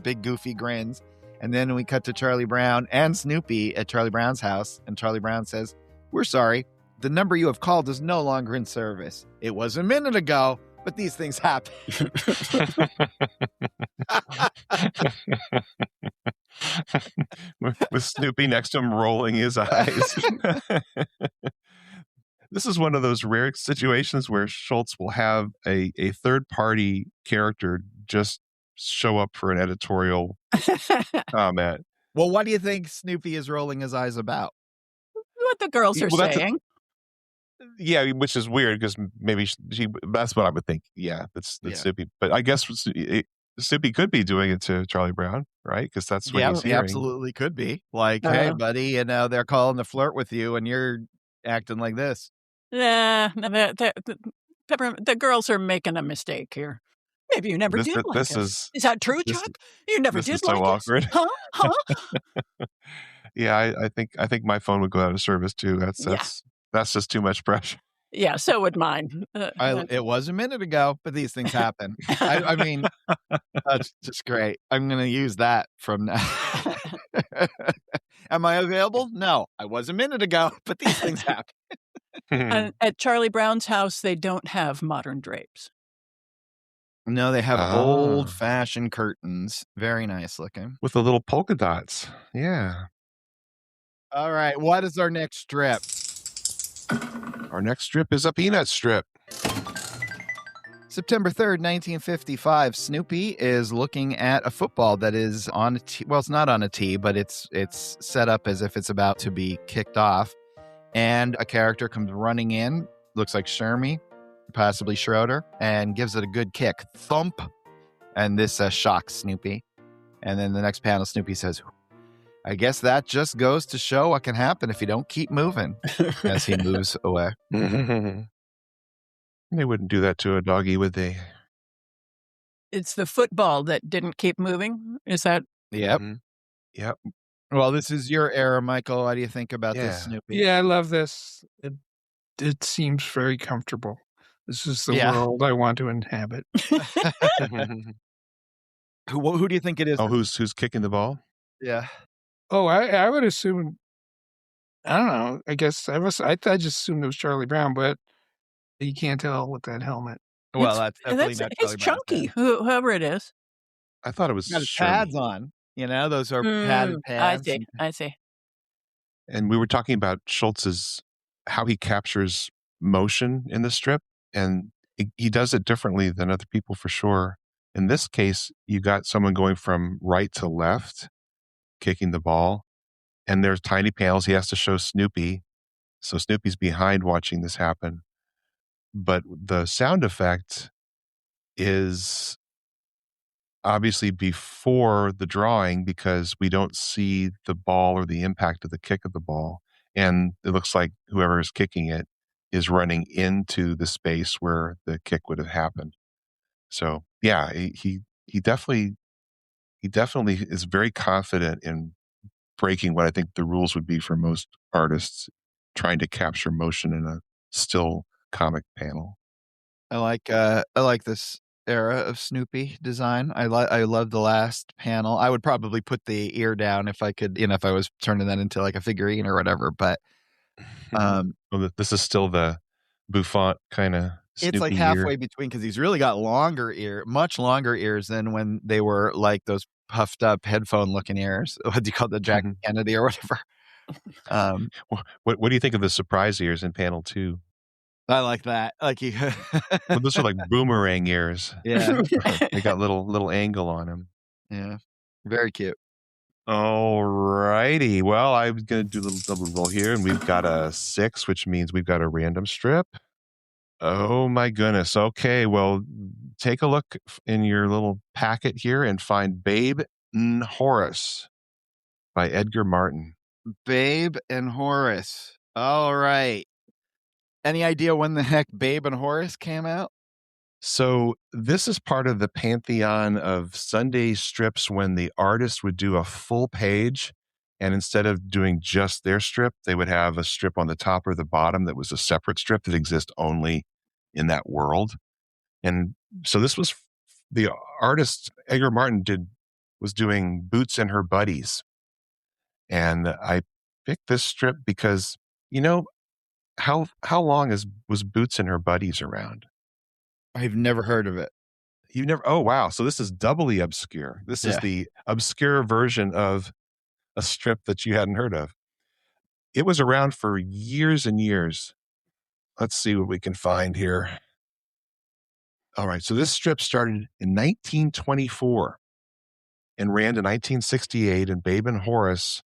big goofy grins. And then we cut to Charlie Brown and Snoopy at Charlie Brown's house. And Charlie Brown says, "We're sorry. The number you have called is no longer in service. It was a minute ago, but these things happen." With Snoopy next to him rolling his eyes. This is one of those rare situations where Schulz will have a third-party character just show up for an editorial comment. Well, what do you think Snoopy is rolling his eyes about? What the girls are saying. Yeah, which is weird because maybe she that's what I would think. Yeah, that's Snoopy. But I guess Snoopy could be doing it to Charlie Brown, right? Because that's what he's hearing. He absolutely could be. Like, "Hey, buddy, they're calling to flirt with you and you're acting like this." Yeah, the girls are making a mistake here. Maybe you never did like us. Is that true, Chuck? You never did like us? This is so awkward. Huh? Yeah, I think my phone would go out of service too. That's just too much pressure. Yeah, so would mine. It was a minute ago, but these things happen. I mean, that's just great. I'm going to use that from now. Am I available? No, I was a minute ago, but these things happen. And at Charlie Brown's house, they don't have modern drapes. No, they have old-fashioned curtains. Very nice looking. With the little polka dots. Yeah. All right, what is our next strip? Our next strip is a peanut strip. September 3rd, 1955. Snoopy is looking at a football that is on a tee. Well, it's not on a tee, but it's set up as if it's about to be kicked off. And a character comes running in, looks like Shermie, possibly Schroeder, and gives it a good kick. Thump. And this shocks Snoopy. And then the next panel, Snoopy says, "I guess that just goes to show what can happen if you don't keep moving," as he moves away. They wouldn't do that to a doggy, would they? It's the football that didn't keep moving. Is that? Yep. Mm-hmm. Yep. Well, this is your era, Michael. What do you think about this, Snoopy? Yeah, I love this. It seems very comfortable. This is the world I want to inhabit. Who do you think it is? Oh, who's kicking the ball? Yeah. Oh, I would assume. I don't know. I guess I just assumed it was Charlie Brown, but you can't tell with that helmet. Well, that's definitely not Charlie Brown. It's chunky, whoever it is. I thought it was. Got his pads on. Those are padded pads. I see. And we were talking about Schultz's, how he captures motion in the strip, and he does it differently than other people for sure. In this case, you got someone going from right to left, kicking the ball, and there's tiny panels. He has to show Snoopy, so Snoopy's behind watching this happen. But the sound effect is obviously before the drawing because we don't see the ball or the impact of the kick of the ball. And it looks like whoever is kicking it is running into the space where the kick would have happened. So yeah, he definitely is very confident in breaking what I think the rules would be for most artists, trying to capture motion in a still comic panel. I like this era of Snoopy design. I love the last panel. I would probably put the ear down if I could, if I was turning that into like a figurine or whatever. But this is still the bouffant kind of. It's like halfway between, because he's really got much longer ears than when they were like those puffed up headphone looking ears. What do you call the Jack Kennedy or whatever? What do you think of the surprise ears in panel 2? I like that. Like you. Well, those are like boomerang ears. Yeah. They got little angle on them. Yeah. Very cute. All righty. Well, I'm going to do a little double roll here, and we've got a 6, which means we've got a random strip. Oh, my goodness. Okay. Well, take a look in your little packet here and find Babe and Horace by Edgar Martin. Babe and Horace. All right. Any idea when the heck Babe and Horace came out? So this is part of the pantheon of Sunday strips when the artist would do a full page, and instead of doing just their strip, they would have a strip on the top or the bottom that was a separate strip that exists only in that world. And so this was the artist Edgar Martin was doing Boots and Her Buddies. And I picked this strip because, how long was Boots and Her Buddies around? I've never heard of it. You've never? Oh, wow. So this is doubly obscure. This is the obscure version of a strip that you hadn't heard of. It was around for years and years. Let's see what we can find here. All right. So this strip started in 1924 and ran to 1968. And Babe and Horace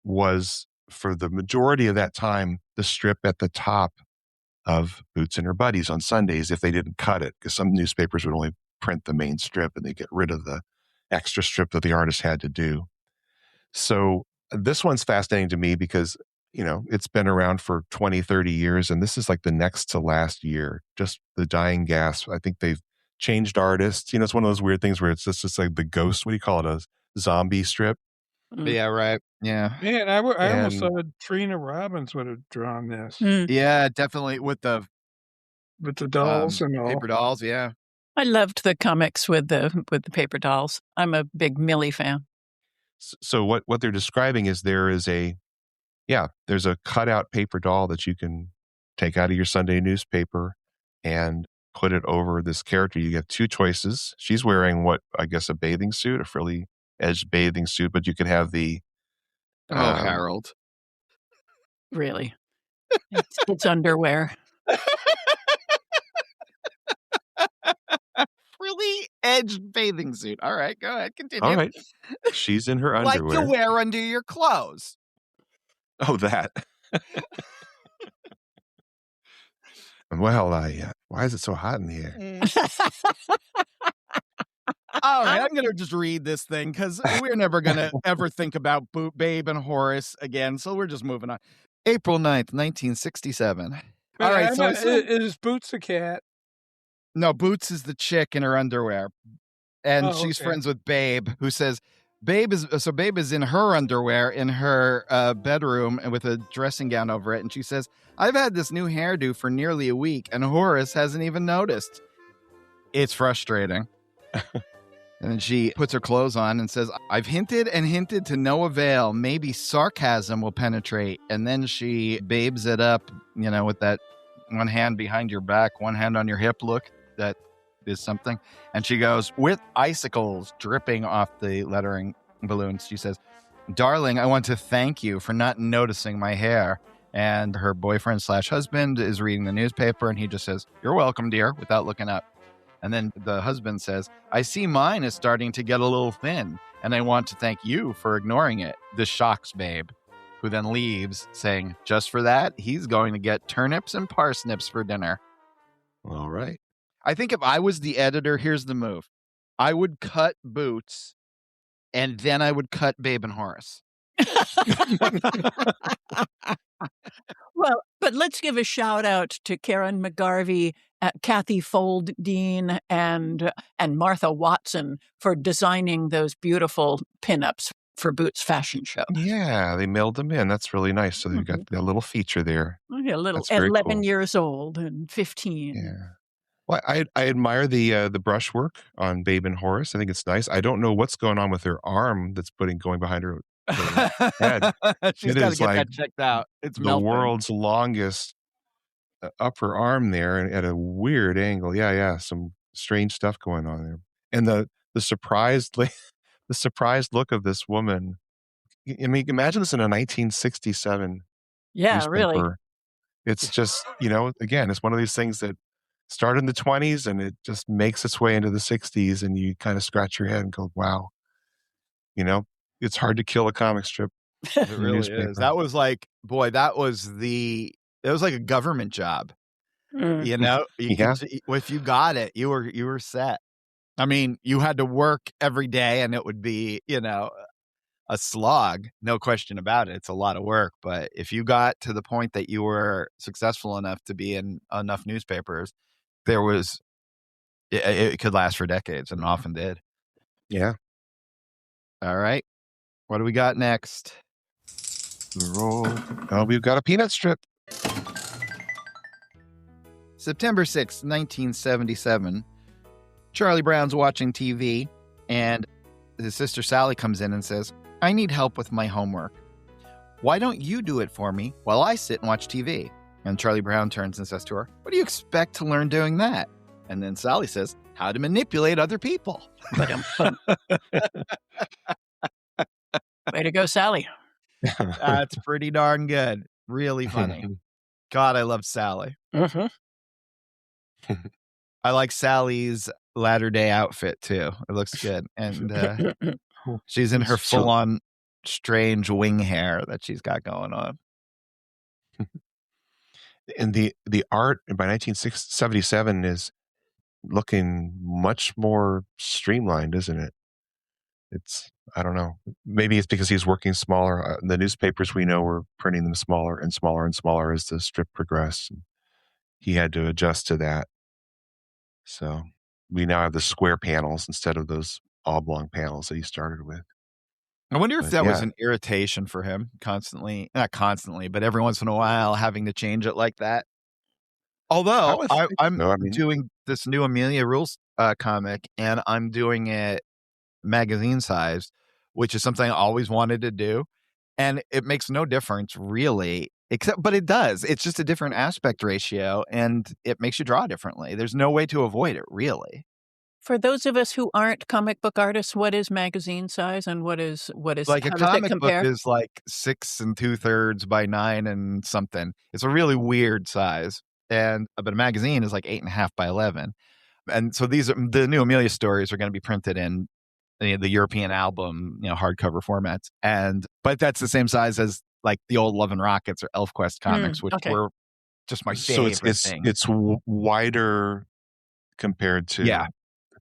was, for the majority of that time, the strip at the top of Boots and Her Buddies on Sundays if they didn't cut it, because some newspapers would only print the main strip and they get rid of the extra strip that the artist had to do. So this one's fascinating to me because, it's been around for 20, 30 years, and this is like the next to last year, just the dying gasp. I think they've changed artists. It's one of those weird things where it's just like the ghost, what do you call it, a zombie strip? Yeah, right. Yeah. Man, I almost thought Trina Robbins would have drawn this. Yeah, definitely with the dolls and all. Paper dolls, yeah. I loved the comics with the paper dolls. I'm a big Millie fan. So what they're describing is there's a cutout paper doll that you can take out of your Sunday newspaper and put it over this character. You have two choices. She's wearing a bathing suit, a frilly edged bathing suit, but you could have the Harold. Really? It's underwear. Frilly edged bathing suit. All right, go ahead, continue. All right. She's in her underwear. Like you wear under your clothes. Oh, that. Well, why is it so hot in here? All right, I'm going to just read this thing because we're never going to ever think about Babe and Horace again, so we're just moving on. April 9th, 1967. All right, so is Boots a cat? No, Boots is the chick in her underwear, and she's friends with Babe, who says, Babe is in her underwear in her bedroom and with a dressing gown over it. And she says, I've had this new hairdo for nearly a week and Horace hasn't even noticed. It's frustrating. And then she puts her clothes on and says, I've hinted and hinted to no avail. Maybe sarcasm will penetrate. And then she babes it up, with that one hand behind your back, one hand on your hip look. That is something. And she goes, with icicles dripping off the lettering balloons, she says, darling, I want to thank you for not noticing my hair. And her boyfriend / husband is reading the newspaper and he just says, you're welcome, dear, without looking up. And then the husband says, I see mine is starting to get a little thin and I want to thank you for ignoring it. This shocks Babe, who then leaves saying, just for that, he's going to get turnips and parsnips for dinner. All right. I think if I was the editor, here's the move. I would cut Boots, and then I would cut Babe and Horace. Well, but let's give a shout out to Karen McGarvey, Kathy Foldine, and Martha Watson for designing those beautiful pinups for Boots fashion show. Yeah, they mailed them in. That's really nice. So they've got a little feature there. Yeah, a little 11 years old and 15. Yeah. Well, I admire the brushwork on Babe and Horace. I think it's nice. I don't know what's going on with her arm that's going behind her head. She's got to get that checked out. It's the melting. World's longest upper arm there, and at a weird angle. Yeah, some strange stuff going on there. And the surprised look of this woman. I mean, imagine this in a 1967 Yeah, newspaper. really. It's just, again, it's one of these things that started in the 20s and it just makes its way into the 60s, and you kind of scratch your head and go, wow, it's hard to kill a comic strip. It really is. That was like, boy, it was like a government job. If you got it, you were set. I mean, you had to work every day and it would be, a slog, no question about it. It's a lot of work. But if you got to the point that you were successful enough to be in enough newspapers, it could last for decades, and often did. Yeah. All right. What do we got next? We've got a peanut strip. September 6th, 1977. Charlie Brown's watching TV, and his sister Sally comes in and says, I need help with my homework. Why don't you do it for me while I sit and watch TV? And Charlie Brown turns and says to her, what do you expect to learn doing that? And then Sally says, how to manipulate other people. Way to go, Sally. That's pretty darn good. Really funny. God, I love Sally. Mm-hmm. I like Sally's latter-day outfit, too. It looks good. And she's in her full-on strange wing hair that she's got going on. And the art by 1977 is looking much more streamlined, isn't it? I don't know. Maybe it's because he's working smaller. The newspapers we know were printing them smaller and smaller and smaller as the strip progressed. And he had to adjust to that. So we now have the square panels instead of those oblong panels that he started with. I wonder if that was an irritation for him constantly, not constantly, but every once in a while having to change it like that. Although I'm doing this new Amelia Rules comic, and I'm doing it magazine size, which is something I always wanted to do. And it makes no difference really, but it does. It's just a different aspect ratio, and it makes you draw differently. There's no way to avoid it, really. For those of us who aren't comic book artists, what is magazine size, and what is like a comic book is like 6 2/3 by 9 and something. It's a really weird size, but a magazine is like 8.5 by 11. And so the new Amelia stories are going to be printed in the European album, hardcover formats, but that's the same size as like the old Love and Rockets or ElfQuest comics, which were just my favorite thing. It's wider compared to the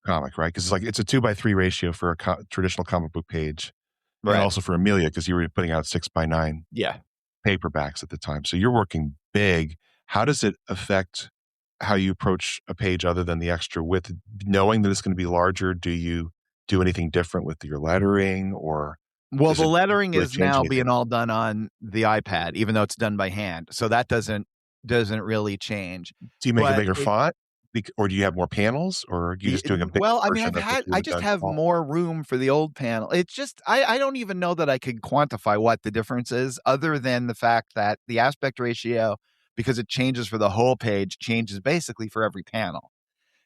comic, right? Because it's a 2:3 ratio for a traditional comic book page, right? And also for Amelia, because you were putting out 6:9 paperbacks at the time. So you're working big. How does it affect how you approach a page other than the extra width? Knowing that it's going to be larger, do you do anything different with your lettering, or? Well, the lettering is now being all done on the iPad, even though it's done by hand. So that doesn't really change. Do you make a bigger font, or do you have more panels, or are you just doing a big? Well, I mean, I just have more room for the old panel. It's just I don't even know that I could quantify what the difference is, other than the fact that the aspect ratio, because it changes for the whole page, changes basically for every panel.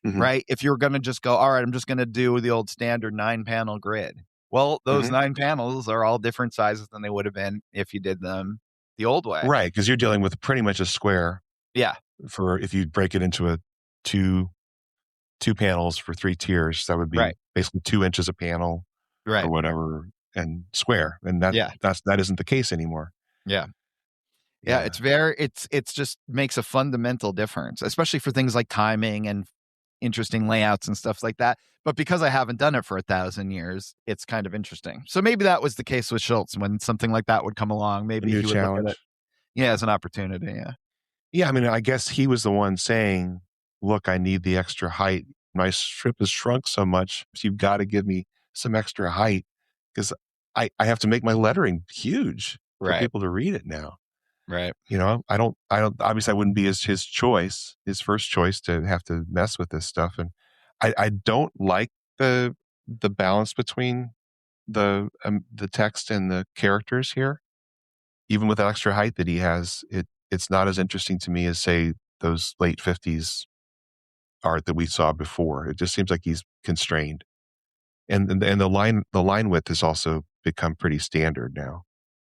Mm-hmm. Right? If you're going to just go, all right, I'm just going to do the old standard 9-panel grid. Well, those 9 panels are all different sizes than they would have been if you did them the old way. Right, because you're dealing with pretty much a square. Yeah. For if you break it into a two panels for 3 tiers, that would be basically 2 inches a panel, or whatever, and square. And that isn't the case anymore. Yeah. Yeah, it's just makes a fundamental difference, especially for things like timing and interesting layouts and stuff like that. But because I haven't done it for 1,000 years, it's kind of interesting. So maybe that was the case with Schulz. When something like that would come along, maybe he would look at it, as an opportunity. Yeah, I mean, I guess he was the one saying, look, I need the extra height. My strip has shrunk so much. So you've got to give me some extra height, because I have to make my lettering huge for people to read it now. Right. I don't, obviously I wouldn't be his first choice to have to mess with this stuff. And I don't like the balance between the text and the characters here. Even with that extra height that he has, it's not as interesting to me as, say, those late 50s art that we saw before. It just seems like he's constrained. And the line width has also become pretty standard now.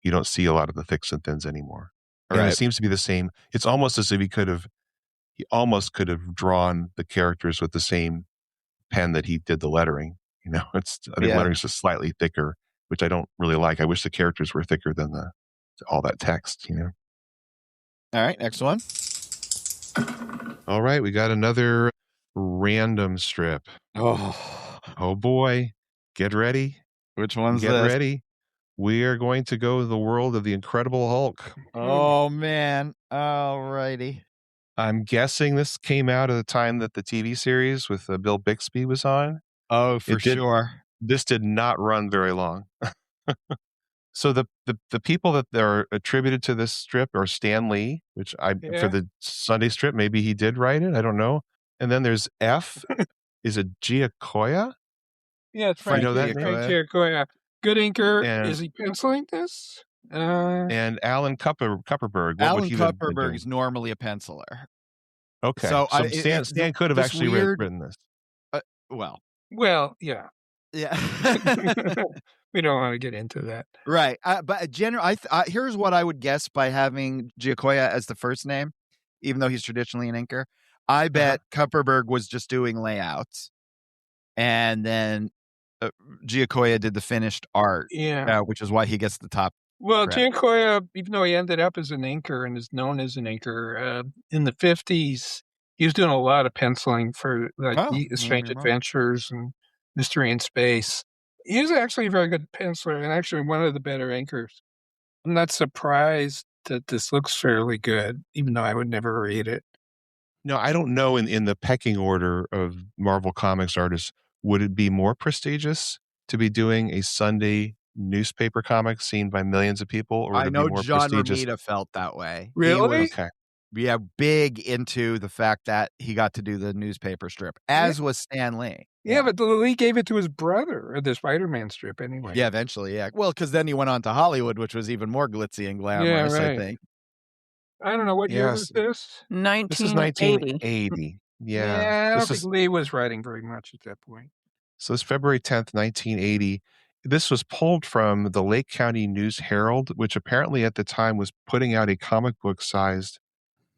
You don't see a lot of the thicks and thins anymore. And it seems to be the same. It's almost as if he almost could have drawn the characters with the same pen that he did the lettering. I think lettering's just slightly thicker, which I don't really like. I wish the characters were thicker than all that text. All right, next one. All right, we got another random strip. Oh boy, get ready. Which one's Get this? ready. We are going to go to the world of the Incredible Hulk. Oh man, all righty. I'm guessing this came out at the time that the TV series with Bill Bixby was on. Oh, for sure. This did not run very long. So the people that are attributed to this strip are Stan Lee, which for the Sunday strip, maybe he did write it. I don't know. And then there's F. Is it Giacoya? Yeah, it's Frank Giacoya. Good inker. Is he penciling this? And Alan Kupperberg. Alan Kupperberg is normally a penciler. Okay. So Stan could have actually written this. Well, yeah. Yeah. We don't want to get into that. Right. But here's what I would guess by having Giacoya as the first name, even though he's traditionally an inker. I bet Kupperberg was just doing layouts. And then Giacoya did the finished art. Yeah. Which is why he gets the top. Well, Giacoya, even though he ended up as an inker and is known as an inker, in the 50s, he was doing a lot of penciling for Strange Adventures and Mystery in Space. He was actually a very good penciler and actually one of the better inkers. I'm not surprised that this looks fairly good, even though I would never read it. No, I don't know in the pecking order of Marvel Comics artists, would it be more prestigious to be doing a Sunday newspaper comic seen by millions of people? Or I know John Romita felt that way. Really? Okay. Yeah, big into the fact that he got to do the newspaper strip, as was Stan Lee. Yeah, but Lee gave it to his brother, or the Spider-Man strip anyway. Yeah, eventually, yeah. Well, because then he went on to Hollywood, which was even more glitzy and glamorous, I think. I don't know, what year was this? 1980. This is 1980. Yeah, I don't think Lee was writing very much at that point. So it's February 10th, 1980. This was pulled from the Lake County News Herald, which apparently at the time was putting out a comic book-sized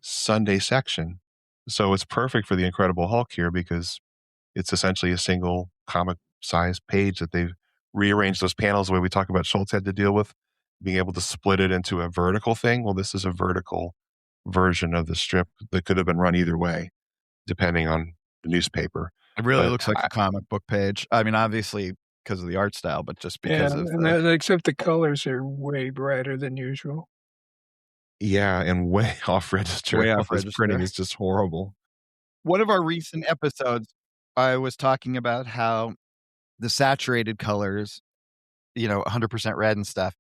Sunday section. So it's perfect for the Incredible Hulk here because it's essentially a single comic-sized page that they've rearranged those panels the way we talk about Schulz had to deal with, being able to split it into a vertical thing. Well, this is a vertical version of the strip that could have been run either way, depending on the newspaper. It really looks like a comic book page. I mean, obviously because of the art style, but just because except the colors are way brighter than usual. Yeah, and way off register. This printing is just horrible. One of our recent episodes, I was talking about how the saturated colors, 100% red and stuff,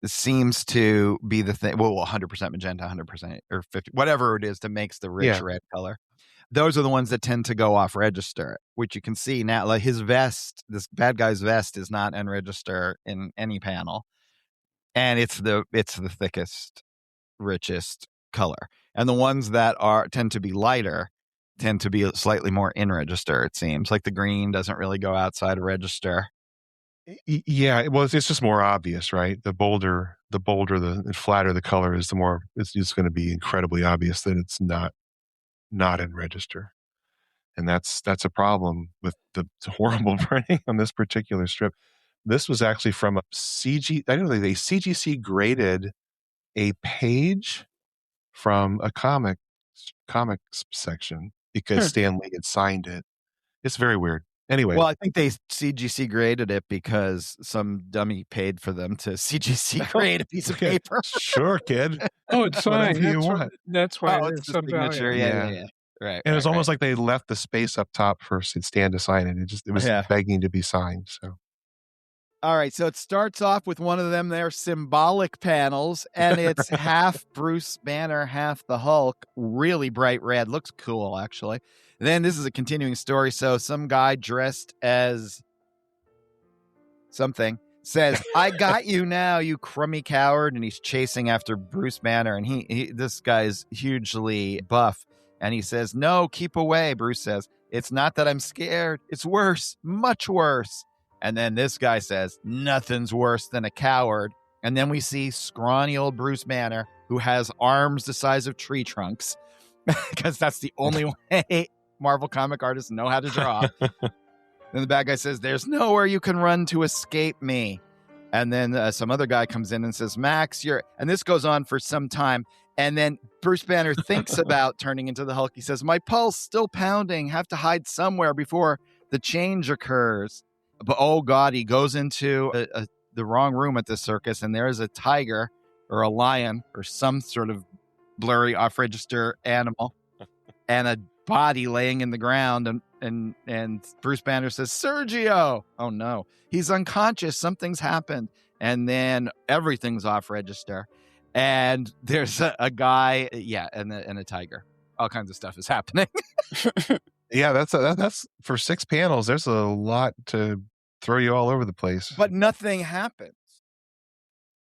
seems to be the thing. Well, 100% magenta, 100% or 50, whatever it is that makes the rich red color. Those are the ones that tend to go off register, which you can see now. Like his vest, this bad guy's vest, is not in register in any panel, and it's the thickest, richest color. And the ones that tend to be lighter tend to be slightly more in register. It seems like the green doesn't really go outside of register. Yeah, well, it's just more obvious, right? The bolder, the flatter the color is, the more it's just going to be incredibly obvious that it's not in register. And that's a problem with the horrible printing on this particular strip. This was actually from a CGC graded a page from a comics section because Stan Lee had signed it. It's very weird. Anyway. Well, I think they CGC graded it because some dummy paid for them to CGC grade a piece of paper. Sure, kid. Oh, it's fine. That's why it's the signature. Yeah. Right. And it was almost like they left the space up top for Stan to sign it. It was begging to be signed. So. All right. So it starts off with one of them there symbolic panels, and it's half Bruce Banner, half the Hulk. Really bright red. Looks cool, actually. Then this is a continuing story. So some guy dressed as something says, "I got you now, you crummy coward," and he's chasing after Bruce Banner. And this guy's hugely buff. And he says, "No, keep away," Bruce says. "It's not that I'm scared. It's worse, much worse." And then this guy says, "Nothing's worse than a coward." And then we see scrawny old Bruce Banner who has arms the size of tree trunks, because that's the only way Marvel comic artists know how to draw. Then the bad guy says, there's nowhere you can run to escape me. And then some other guy comes in and says, Max, and this goes on for some time. And then Bruce Banner thinks about turning into the Hulk. He says, my pulse still pounding, have to hide somewhere before the change occurs. But oh God, he goes into the wrong room at the circus, and there is a tiger or a lion or some sort of blurry off-register animal and a body laying in the ground. And Bruce Banner says, Sergio. Oh no, he's unconscious. Something's happened. And then everything's off register. And there's a guy, and a tiger. All kinds of stuff is happening. Yeah, that's for 6 panels. There's a lot to throw you all over the place. But nothing happens.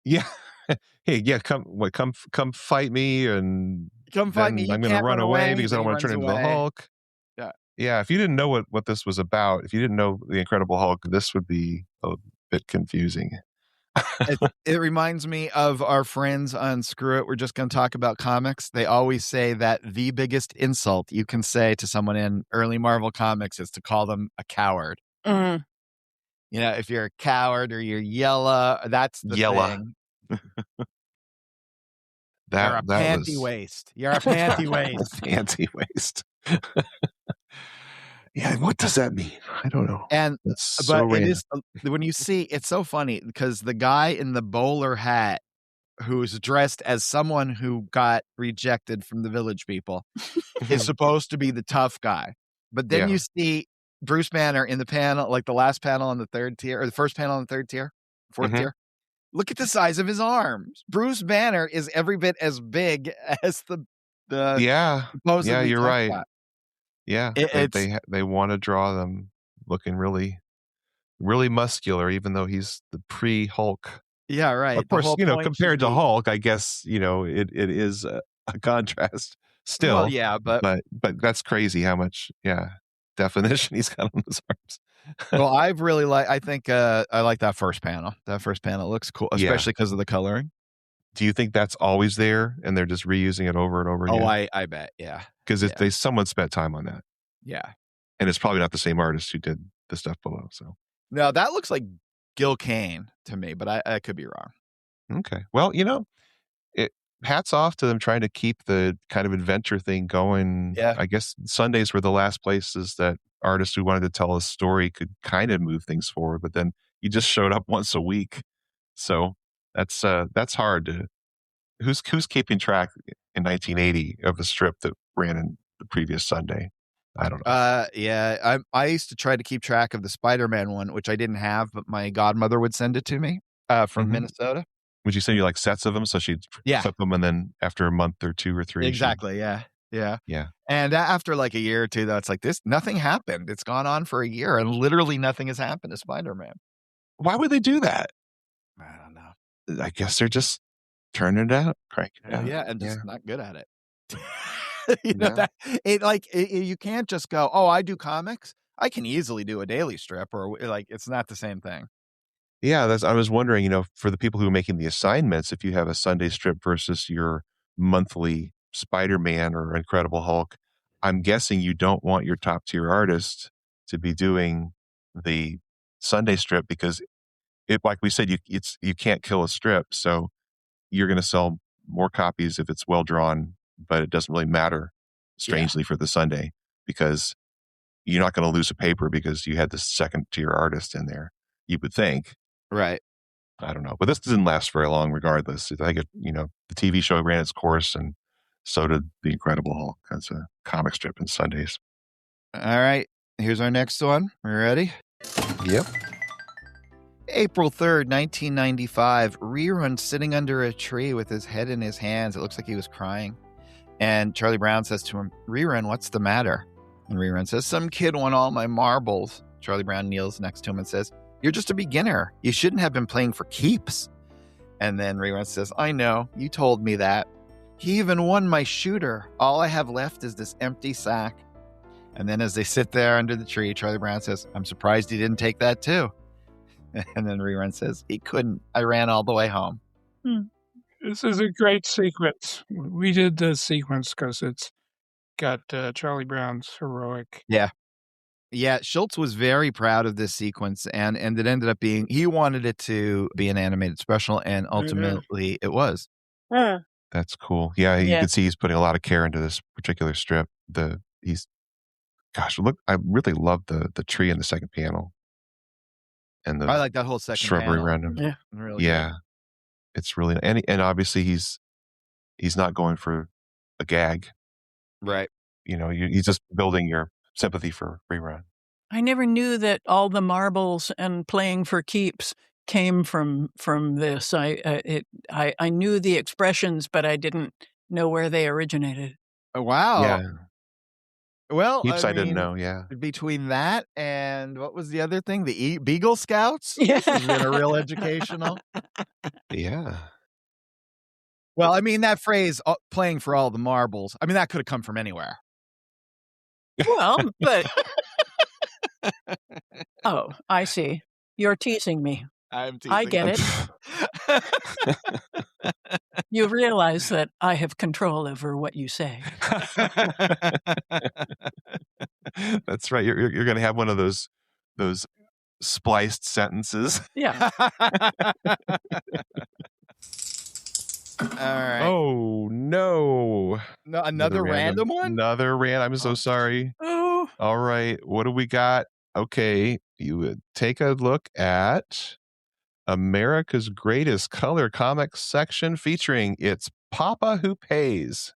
Yeah. Hey, yeah, come fight me, and come fight me. I'm going to run away because I don't want to turn into the Hulk. Yeah, if you didn't know what this was about, if you didn't know the Incredible Hulk, this would be a bit confusing. It reminds me of our friends on Screw It. We're just going to talk about comics. They always say that the biggest insult you can say to someone in early Marvel comics is to call them a coward. Mm. You know, if you're a coward or you're yellow, that's the thing. You're a panty waist. You're a panty waist. Panty waist. Yeah, what does that mean? I don't know. But it is, when you see, it's so funny because the guy in the bowler hat who's dressed as someone who got rejected from the Village People is supposed to be the tough guy. But then you see Bruce Banner in the panel, like the last panel on the 3rd tier, or the first panel on the 3rd tier, 4th tier. Look at the size of his arms. Bruce Banner is every bit as big as the you're right. Guy. Yeah, they want to draw them looking really, really muscular, even though he's the pre-Hulk. Yeah, right. Of course, compared to Hulk, I guess it is a contrast still. Well, yeah, but that's crazy how much definition he's got on his arms. Well, I think I like that first panel. That first panel looks cool, especially because of the coloring. Do you think that's always there and they're just reusing it over and over again? Oh, I bet, yeah. Because someone spent time on that. Yeah. And it's probably not the same artist who did the stuff below. So no, that looks like Gil Kane to me, but I could be wrong. Okay. Well, hats off to them trying to keep the kind of adventure thing going. Yeah. I guess Sundays were the last places that artists who wanted to tell a story could kind of move things forward, but then you just showed up once a week. So that's hard to. Who's keeping track in 1980 of a strip that ran in the previous Sunday? I don't know. I used to try to keep track of the Spider-Man one, which I didn't have, but my godmother would send it to me from Minnesota. Would you send you like sets of them? So she'd flip them, and then after a month or 2 or 3. Exactly. Yeah. And after like a year or two, though, it's like nothing happened. It's gone on for a year, and literally nothing has happened to Spider-Man. Why would they do that? I don't know. I guess they're just turning it out, cranking it out. Yeah, and just not good at it. You can't just go, oh, I do comics. I can easily do a daily strip, or it's not the same thing. Yeah, I was wondering, for the people who are making the assignments, if you have a Sunday strip versus your monthly Spider-Man or Incredible Hulk, I'm guessing you don't want your top tier artist to be doing the Sunday strip because like we said, you can't kill a strip, so you're going to sell more copies if it's well drawn, but it doesn't really matter, strangely, for the Sunday, because you're not going to lose a paper because you had the second tier artist in there, you would think. Right. I don't know. But this didn't last very long regardless. I think the TV show ran its course, and so did The Incredible Hulk as a comic strip in Sundays. All right. Here's our next one. Are you ready? Yep. April 3rd, 1995, Rerun sitting under a tree with his head in his hands. It looks like he was crying. And Charlie Brown says to him, Rerun, what's the matter? And Rerun says, some kid won all my marbles. Charlie Brown kneels next to him and says, you're just a beginner. You shouldn't have been playing for keeps. And then Rerun says, I know. You told me that. He even won my shooter. All I have left is this empty sack. And then as they sit there under the tree, Charlie Brown says, I'm surprised he didn't take that too. And then Rerun says, he couldn't. I ran all the way home. This is a great sequence. We did the sequence because it's got Charlie Brown's heroic. Yeah. Yeah, Schulz was very proud of this sequence, and it ended up being, he wanted it to be an animated special, and ultimately it was. That's cool. Yeah, you can see he's putting a lot of care into this particular strip. Gosh, look, I really love the tree in the second panel. And I like that whole second shrubbery panel. around him. Yeah. Really good. It's really, and obviously he's not going for a gag. Right. He's just building your sympathy for Rerun. I never knew that all the marbles and playing for keeps came from this. I knew the expressions, but I didn't know where they originated. Oh, wow. Yeah. Well, keeps I didn't know. Yeah. Between that and what was the other thing? The Beagle Scouts. Yeah. This has been a real educational. Yeah. Well, I mean, that phrase, playing for all the marbles, I mean, that could have come from anywhere. Well, but... Oh, I see. You're teasing me. I'm teasing. I get it. You realize that I have control over what you say. That's right. You're going to have one of those spliced sentences. Yeah. All right. Oh, no. Another random one? Another random. I'm so sorry. Oh. All right. What do we got? Okay. You would take a look at America's Greatest Color Comics section featuring It's Papa Who Pays.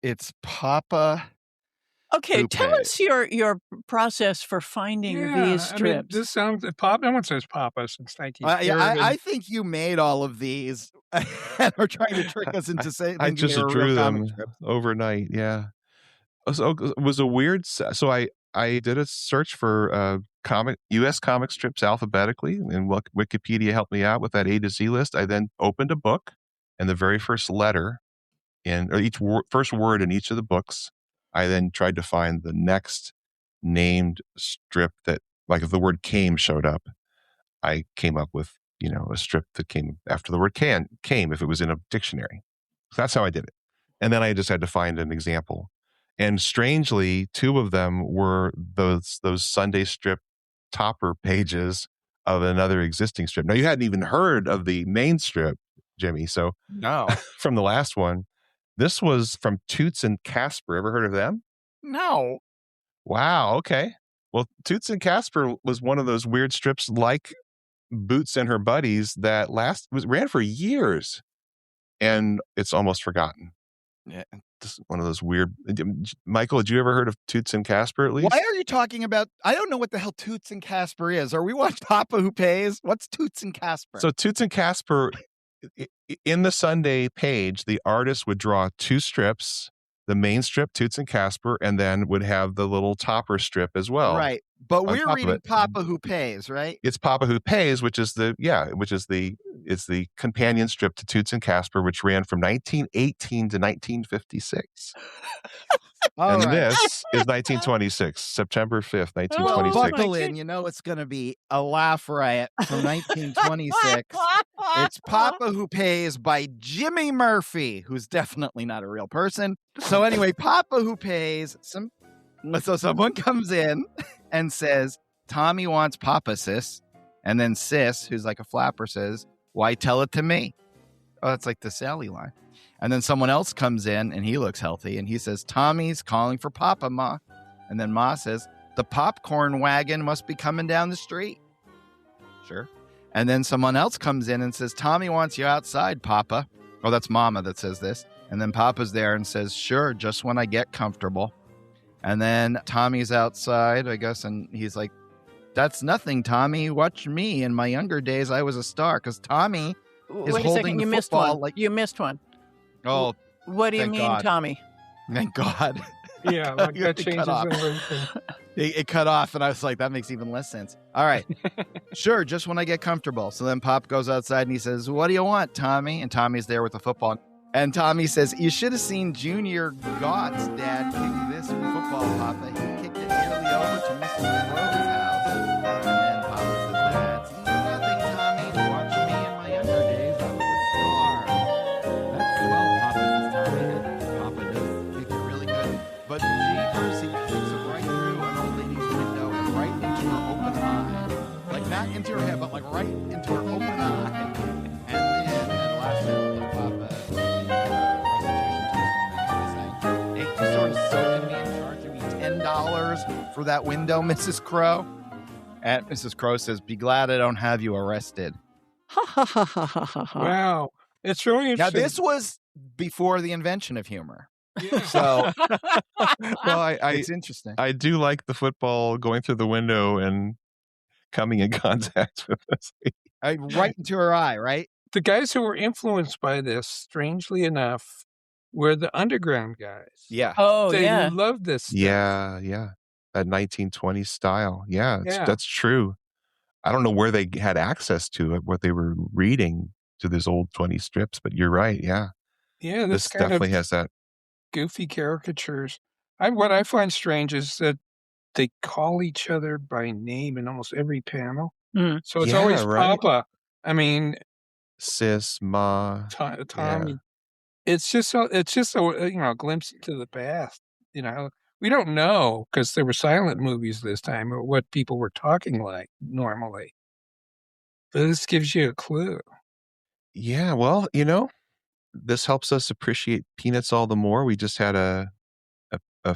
It's Papa. Okay, tell us your process for finding these strips. I mean, this sounds Papa. No one says Papa since 1930. I think you made all of these and are trying to trick us into saying I just drew them overnight. Yeah. So it was a weird. So I did a search for U.S. comic strips alphabetically, and Wikipedia helped me out with that A to Z list. I then opened a book, and the very first letter first word in each of the books, I then tried to find the next named strip that, like, if the word came showed up, I came up with, a strip that came after the word came if it was in a dictionary. So that's how I did it. And then I just had to find an example. And strangely, two of them were those Sunday strip topper pages of another existing strip. Now, you hadn't even heard of the main strip, Jimmy. So no, from the last one, this was from Toots and Casper. Ever heard of them? No. Wow. Okay. Well, Toots and Casper was one of those weird strips like Boots and Her Buddies that ran for years, and it's almost forgotten. Yeah. Just one of those weird. Michael, had you ever heard of Toots and Casper at least? Why are you talking about? I don't know what the hell Toots and Casper is. Are we watching Papa Who Pays? What's Toots and Casper? So Toots and Casper, in the Sunday page, the artist would draw two strips, the main strip, Toots and Casper, and then would have the little topper strip as well. Right. But we're reading Papa Who Pays, right? It's Papa Who Pays, which is it's the companion strip to Toots and Casper, which ran from 1918 to 1956. And this is 1926, September 5th, 1926. Well, buckle in, it's going to be a laugh riot from 1926. It's Papa Who Pays by Jimmy Murphy, who's definitely not a real person. So anyway, Papa Who Pays, so someone comes in and says, Tommy wants Papa, sis. And then sis, who's like a flapper, says, why tell it to me? Oh, that's like the Sally line. And then someone else comes in and he looks healthy and he says, Tommy's calling for Papa, Ma. And then Ma says, the popcorn wagon must be coming down the street. Sure. And then someone else comes in and says, Tommy wants you outside, Papa. Oh, that's Mama that says this. And then Papa's there and says, sure, just when I get comfortable. And then Tommy's outside, I guess, and he's like, that's nothing, Tommy. Watch me. In my younger days, I was a star because Tommy is holding the football. You missed one. Oh, what do you mean, God. Tommy? Thank God. Yeah, like that changes everything. It cut off, and I was like, that makes even less sense. All right. Sure, just when I get comfortable. So then Pop goes outside, and he says, what do you want, Tommy? And Tommy's there with the football. And Tommy says, you should have seen Junior Gott's dad kick this football, Papa. He kicked it nearly over to Mrs. Crow's house. And then Papa says, that's nothing, Tommy. Watch me in my younger days. I was a star. Jeepers, he kicks it right through an old lady's window and right into her open eye. Like, not into her head, but like right into her open eye. And last night, Papa, they sort of soaked me and charging me $10 for that window, Mrs. Crow. And Mrs. Crow says, "Be glad I don't have you arrested." Ha ha ha ha ha ha ha. Wow. It's really interesting. Now, this was before the invention of humor. Yeah. So, Well, it's interesting. I do like the football going through the window and coming in contact with us. Right into her eye, right? The guys who were influenced by this, strangely enough, were the underground guys. Yeah. Oh, They yeah. loved this stuff. Yeah. That 1920s style. Yeah, that's true. I don't know where they had access to it, what they were reading to these old 20 strips, but you're right. Yeah. Yeah, This definitely has that. Goofy caricatures. What I find strange is that they call each other by name in almost every panel. Mm. So it's Yeah, always right. Papa. I mean, Sis, Ma. Tommy. Yeah. It's just a glimpse into the past. We don't know, because there were silent movies this time, or what people were talking like normally. But this gives you a clue. Yeah, well, this helps us appreciate Peanuts all the more. We just had a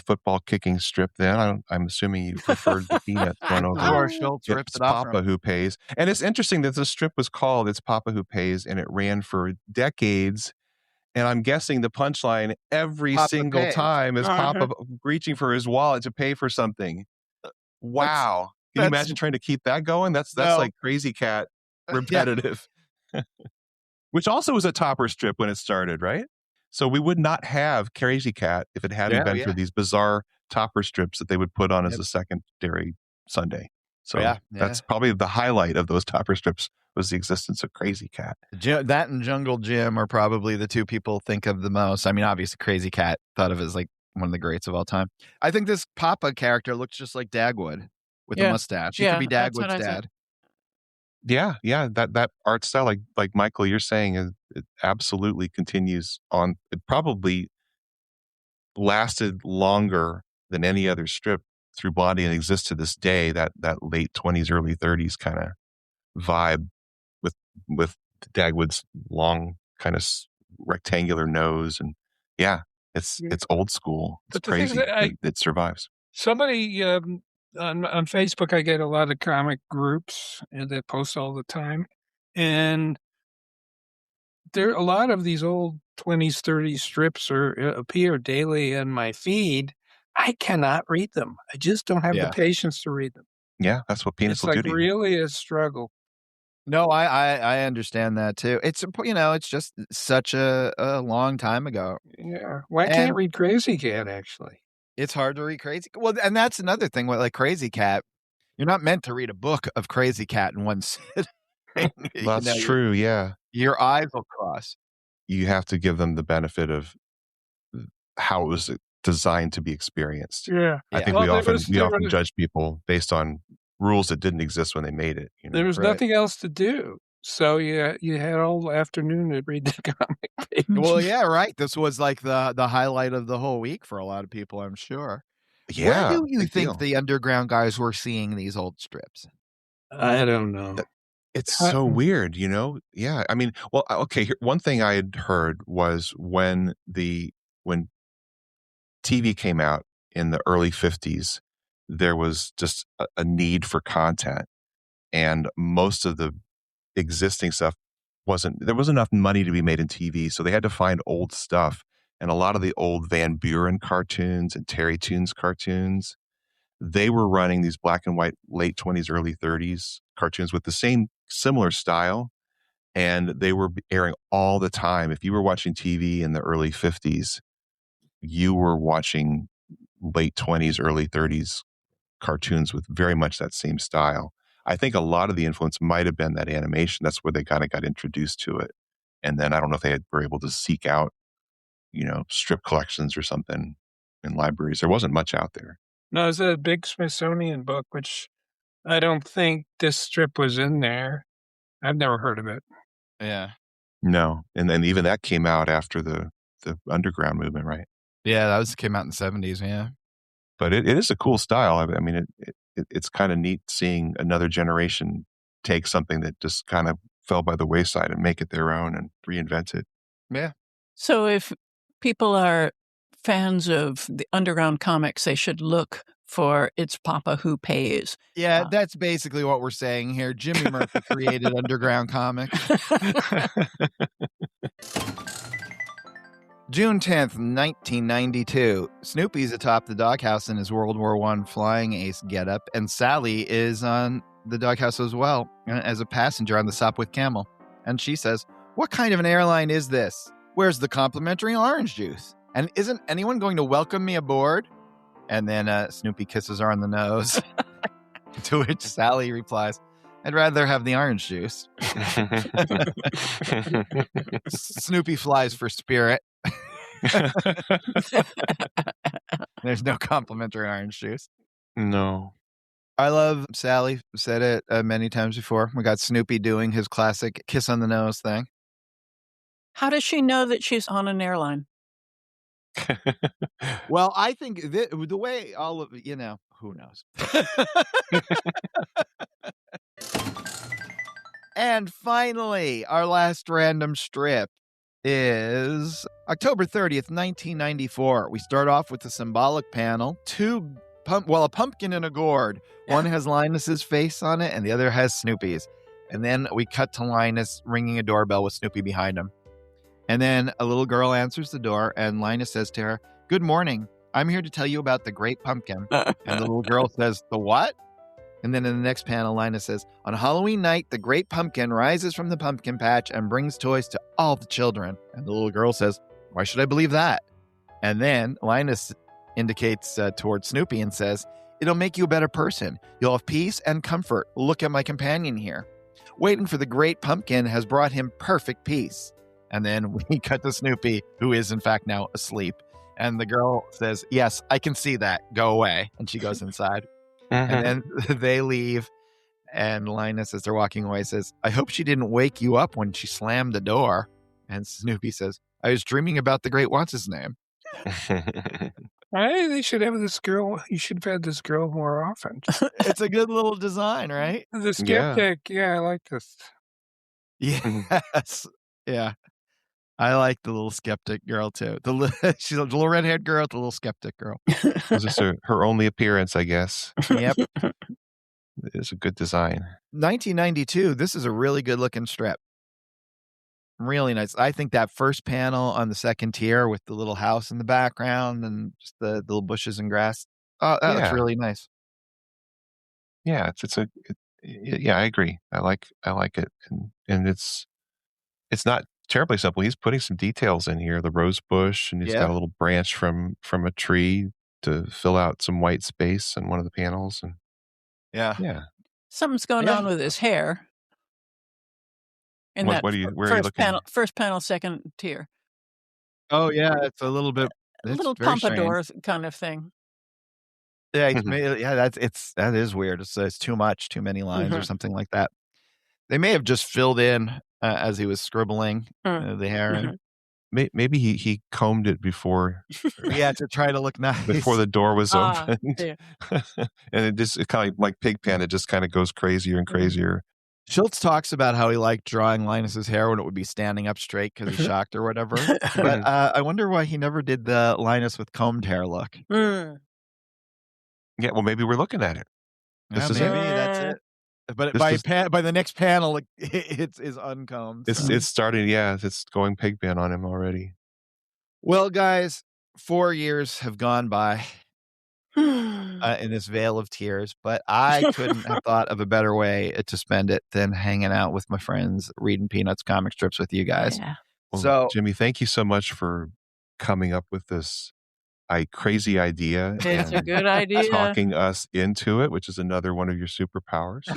football kicking strip then. I'm assuming you preferred the Peanuts one over. Charles Schulz rips It's it off. Papa Who Pays. And it's interesting that the strip was called It's Papa Who Pays, and it ran for decades. And I'm guessing the punchline every Papa single pays. time is Uh-huh. Papa reaching for his wallet to pay for something. Wow. Can you imagine trying to keep that going? That's No. like Crazy Cat repetitive. Which also was a topper strip when it started, right? So we would not have Crazy Cat if it hadn't been for these bizarre topper strips that they would put on as a secondary Sunday. So that's probably the highlight of those topper strips, was the existence of Crazy Cat. That and Jungle Jim are probably the two people think of the most. I mean, obviously, Crazy Cat thought of as like one of the greats of all time. I think this Papa character looks just like Dagwood with a mustache. He could be Dagwood's dad. Yeah, that art style, like Michael, you're saying, it absolutely continues on. It probably lasted longer than any other strip through body and exists to this day. That late 20s, early 30s kind of vibe with Dagwood's long kind of rectangular nose, and it's old school. It's crazy it survives. Somebody on Facebook, I get a lot of comic groups that post all the time, and there a lot of these old 20s, 30s strips appear daily in my feed. I cannot read them. I just don't have the patience to read them. Yeah, that's what Peanuts will do to you. It's really a struggle. No, I understand that too. It's it's just such a long time ago. Yeah, why can't I read Crazy Cat? Actually, it's hard to read Crazy. Well, and that's another thing with like Crazy Cat. You're not meant to read a book of Crazy Cat in one sitting. That's true. Yeah, your eyes will cross. You have to give them the benefit of how it was designed to be experienced. Yeah, I think we often judge people based on rules that didn't exist when they made it. There was nothing else to do, so you had all afternoon to read the comic page. Well, yeah, right. This was like the highlight of the whole week for a lot of people, I'm sure. Yeah. Where do you think the underground guys were seeing these old strips? I don't know. It's so weird, Yeah, I mean, well, okay. One thing I had heard was when TV came out in the early 50s, there was just a need for content, and most of the existing stuff there wasn't enough money to be made in TV, so they had to find old stuff. And a lot of the old Van Buren cartoons and Terry Toons cartoons, they were running these black and white late 20s, early 30s cartoons with the same similar style, and they were airing all the time. If you were watching TV in the early 50s, you were watching late 20s, early 30s cartoons with very much that same style. I think a lot of the influence might have been that animation. That's where they kind of got introduced to it. And then I don't know if they were able to seek out, strip collections or something in libraries. There wasn't much out there. No, it was a big Smithsonian book, which I don't think this strip was in there. I've never heard of it. Yeah. No. And then even that came out after the underground movement, right? Yeah, that came out in the 70s, yeah. But it is a cool style. I mean, it's kind of neat seeing another generation take something that just kind of fell by the wayside and make it their own and reinvent it. Yeah. So if people are fans of the underground comics, they should look for It's Papa Who Pays. Yeah, that's basically what we're saying here. Jimmy Murphy created underground comics. June 10th, 1992. Snoopy's atop the doghouse in his World War I flying ace getup, and Sally is on the doghouse as well as a passenger on the Sopwith Camel. And she says, "What kind of an airline is this? Where's the complimentary orange juice? And isn't anyone going to welcome me aboard?" And then Snoopy kisses her on the nose, to which Sally replies, "I'd rather have the orange juice." Snoopy flies for Spirit. There's no complimentary orange juice. No. I love Sally. Said it many times before. We got Snoopy doing his classic kiss on the nose thing. How does she know that she's on an airline? Well, I think the way all of, who knows? And finally, our last random strip is October 30th, 1994. We start off with a symbolic panel. A pumpkin and a gourd. One has Linus's face on it and the other has Snoopy's. And then we cut to Linus ringing a doorbell with Snoopy behind him. And then a little girl answers the door and Linus says to her, "Good morning. I'm here to tell you about the great pumpkin." And the little girl says, "The what?" And then in the next panel, Linus says, "On Halloween night, the great pumpkin rises from the pumpkin patch and brings toys to all the children." And the little girl says, "Why should I believe that?" And then Linus indicates towards Snoopy and says, "It'll make you a better person. You'll have peace and comfort. Look at my companion here. Waiting for the great pumpkin has brought him perfect peace." And then we cut to Snoopy, who is in fact now asleep. And the girl says, "Yes, I can see that. Go away." And she goes inside. And then they leave. And Linus, as they're walking away, says, "I hope she didn't wake you up when she slammed the door." And Snoopy says, "I was dreaming about the great what's-his-name." They should have this girl. You should have had this girl more often. It's a good little design, right? The skeptic. Yeah, I like this. Yes. Yeah. I like the little skeptic girl, too. She's a little red-haired girl, the little skeptic girl. Was this her only appearance, I guess? Yep. It's a good design. 1992, this is a really good-looking strip. Really nice. I think that first panel on the second tier with the little house in the background and just the little bushes and grass. Oh, that looks really nice. Yeah, I agree. I like it, and it's not terribly simple. He's putting some details in here. The rose bush, and he's got a little branch from a tree to fill out some white space in one of the panels. And yeah, something's going on with his hair. In where are you looking? First panel, second tier. Oh yeah, it's a little bit, a little pompadour kind of thing. Yeah, that is weird. It's too many lines or something like that. They may have just filled in as he was scribbling the hair. Maybe he combed it before. To try to look nice before the door was opened. And it kind of like Pigpen. It just kind of goes crazier and crazier. Schulz talks about how he liked drawing Linus's hair when it would be standing up straight because he's shocked or whatever. But I wonder why he never did the Linus with combed hair look. Yeah, well, maybe we're looking at it. Maybe that's it. But by the next panel, it's uncombed. It's starting. Yeah, it's going Pigpen on him already. Well, guys, 4 years have gone by in this vale of tears, but I couldn't have thought of a better way to spend it than hanging out with my friends, reading Peanuts comic strips with you guys. Yeah. Well, so, Jimmy, thank you so much for coming up with this crazy idea. It's a good idea. Talking us into it, which is another one of your superpowers.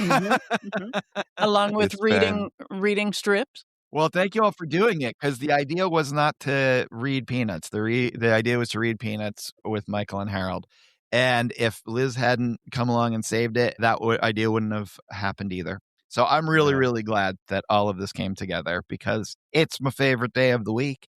Along with reading strips. Well, thank you all for doing it, because the idea was not to read Peanuts. The idea was to read Peanuts with Michael and Harold. And if Liz hadn't come along and saved it, that idea wouldn't have happened either. So I'm really, really glad that all of this came together, because it's my favorite day of the week.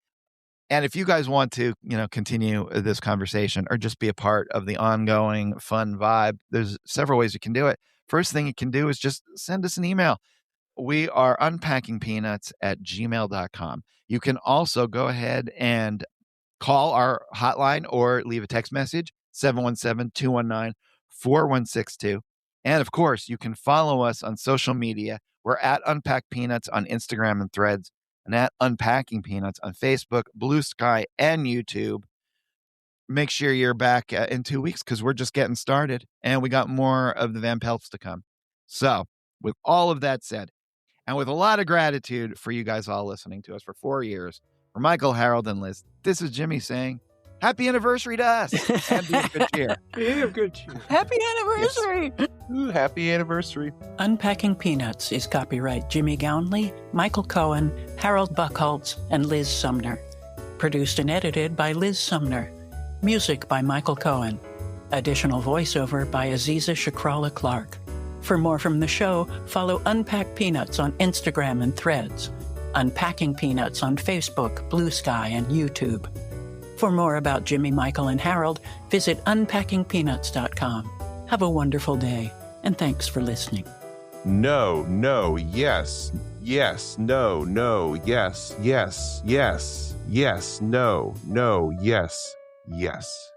And if you guys want to, continue this conversation or just be a part of the ongoing fun vibe, there's several ways you can do it. First thing you can do is just send us an email. We are unpackingpeanuts@gmail.com. You can also go ahead and call our hotline or leave a text message, 717-219-4162. And of course, you can follow us on social media. We're at Unpack Peanuts on Instagram and Threads, and at Unpacking Peanuts on Facebook, Blue Sky, and YouTube. Make sure you're back in 2 weeks because we're just getting started, and we got more of the Van Pelts to come. So, with all of that said, and with a lot of gratitude for you guys all listening to us for 4 years, for Michael, Harold, and Liz, this is Jimmy saying, happy anniversary to us, and be of good cheer. Be of good cheer. Happy anniversary. Yes. Ooh, happy anniversary. Unpacking Peanuts is copyright Jimmy Gownley, Michael Cohen, Harold Buckholtz, and Liz Sumner. Produced and edited by Liz Sumner. Music by Michael Cohen. Additional voiceover by Aziza Shakrala Clark. For more from the show, follow Unpack Peanuts on Instagram and Threads. Unpacking Peanuts on Facebook, Blue Sky, and YouTube. For more about Jimmy, Michael, and Harold, visit unpackingpeanuts.com. Have a wonderful day, and thanks for listening. No, no, yes, yes, no, no, yes, yes, yes, yes, no, no, yes, yes.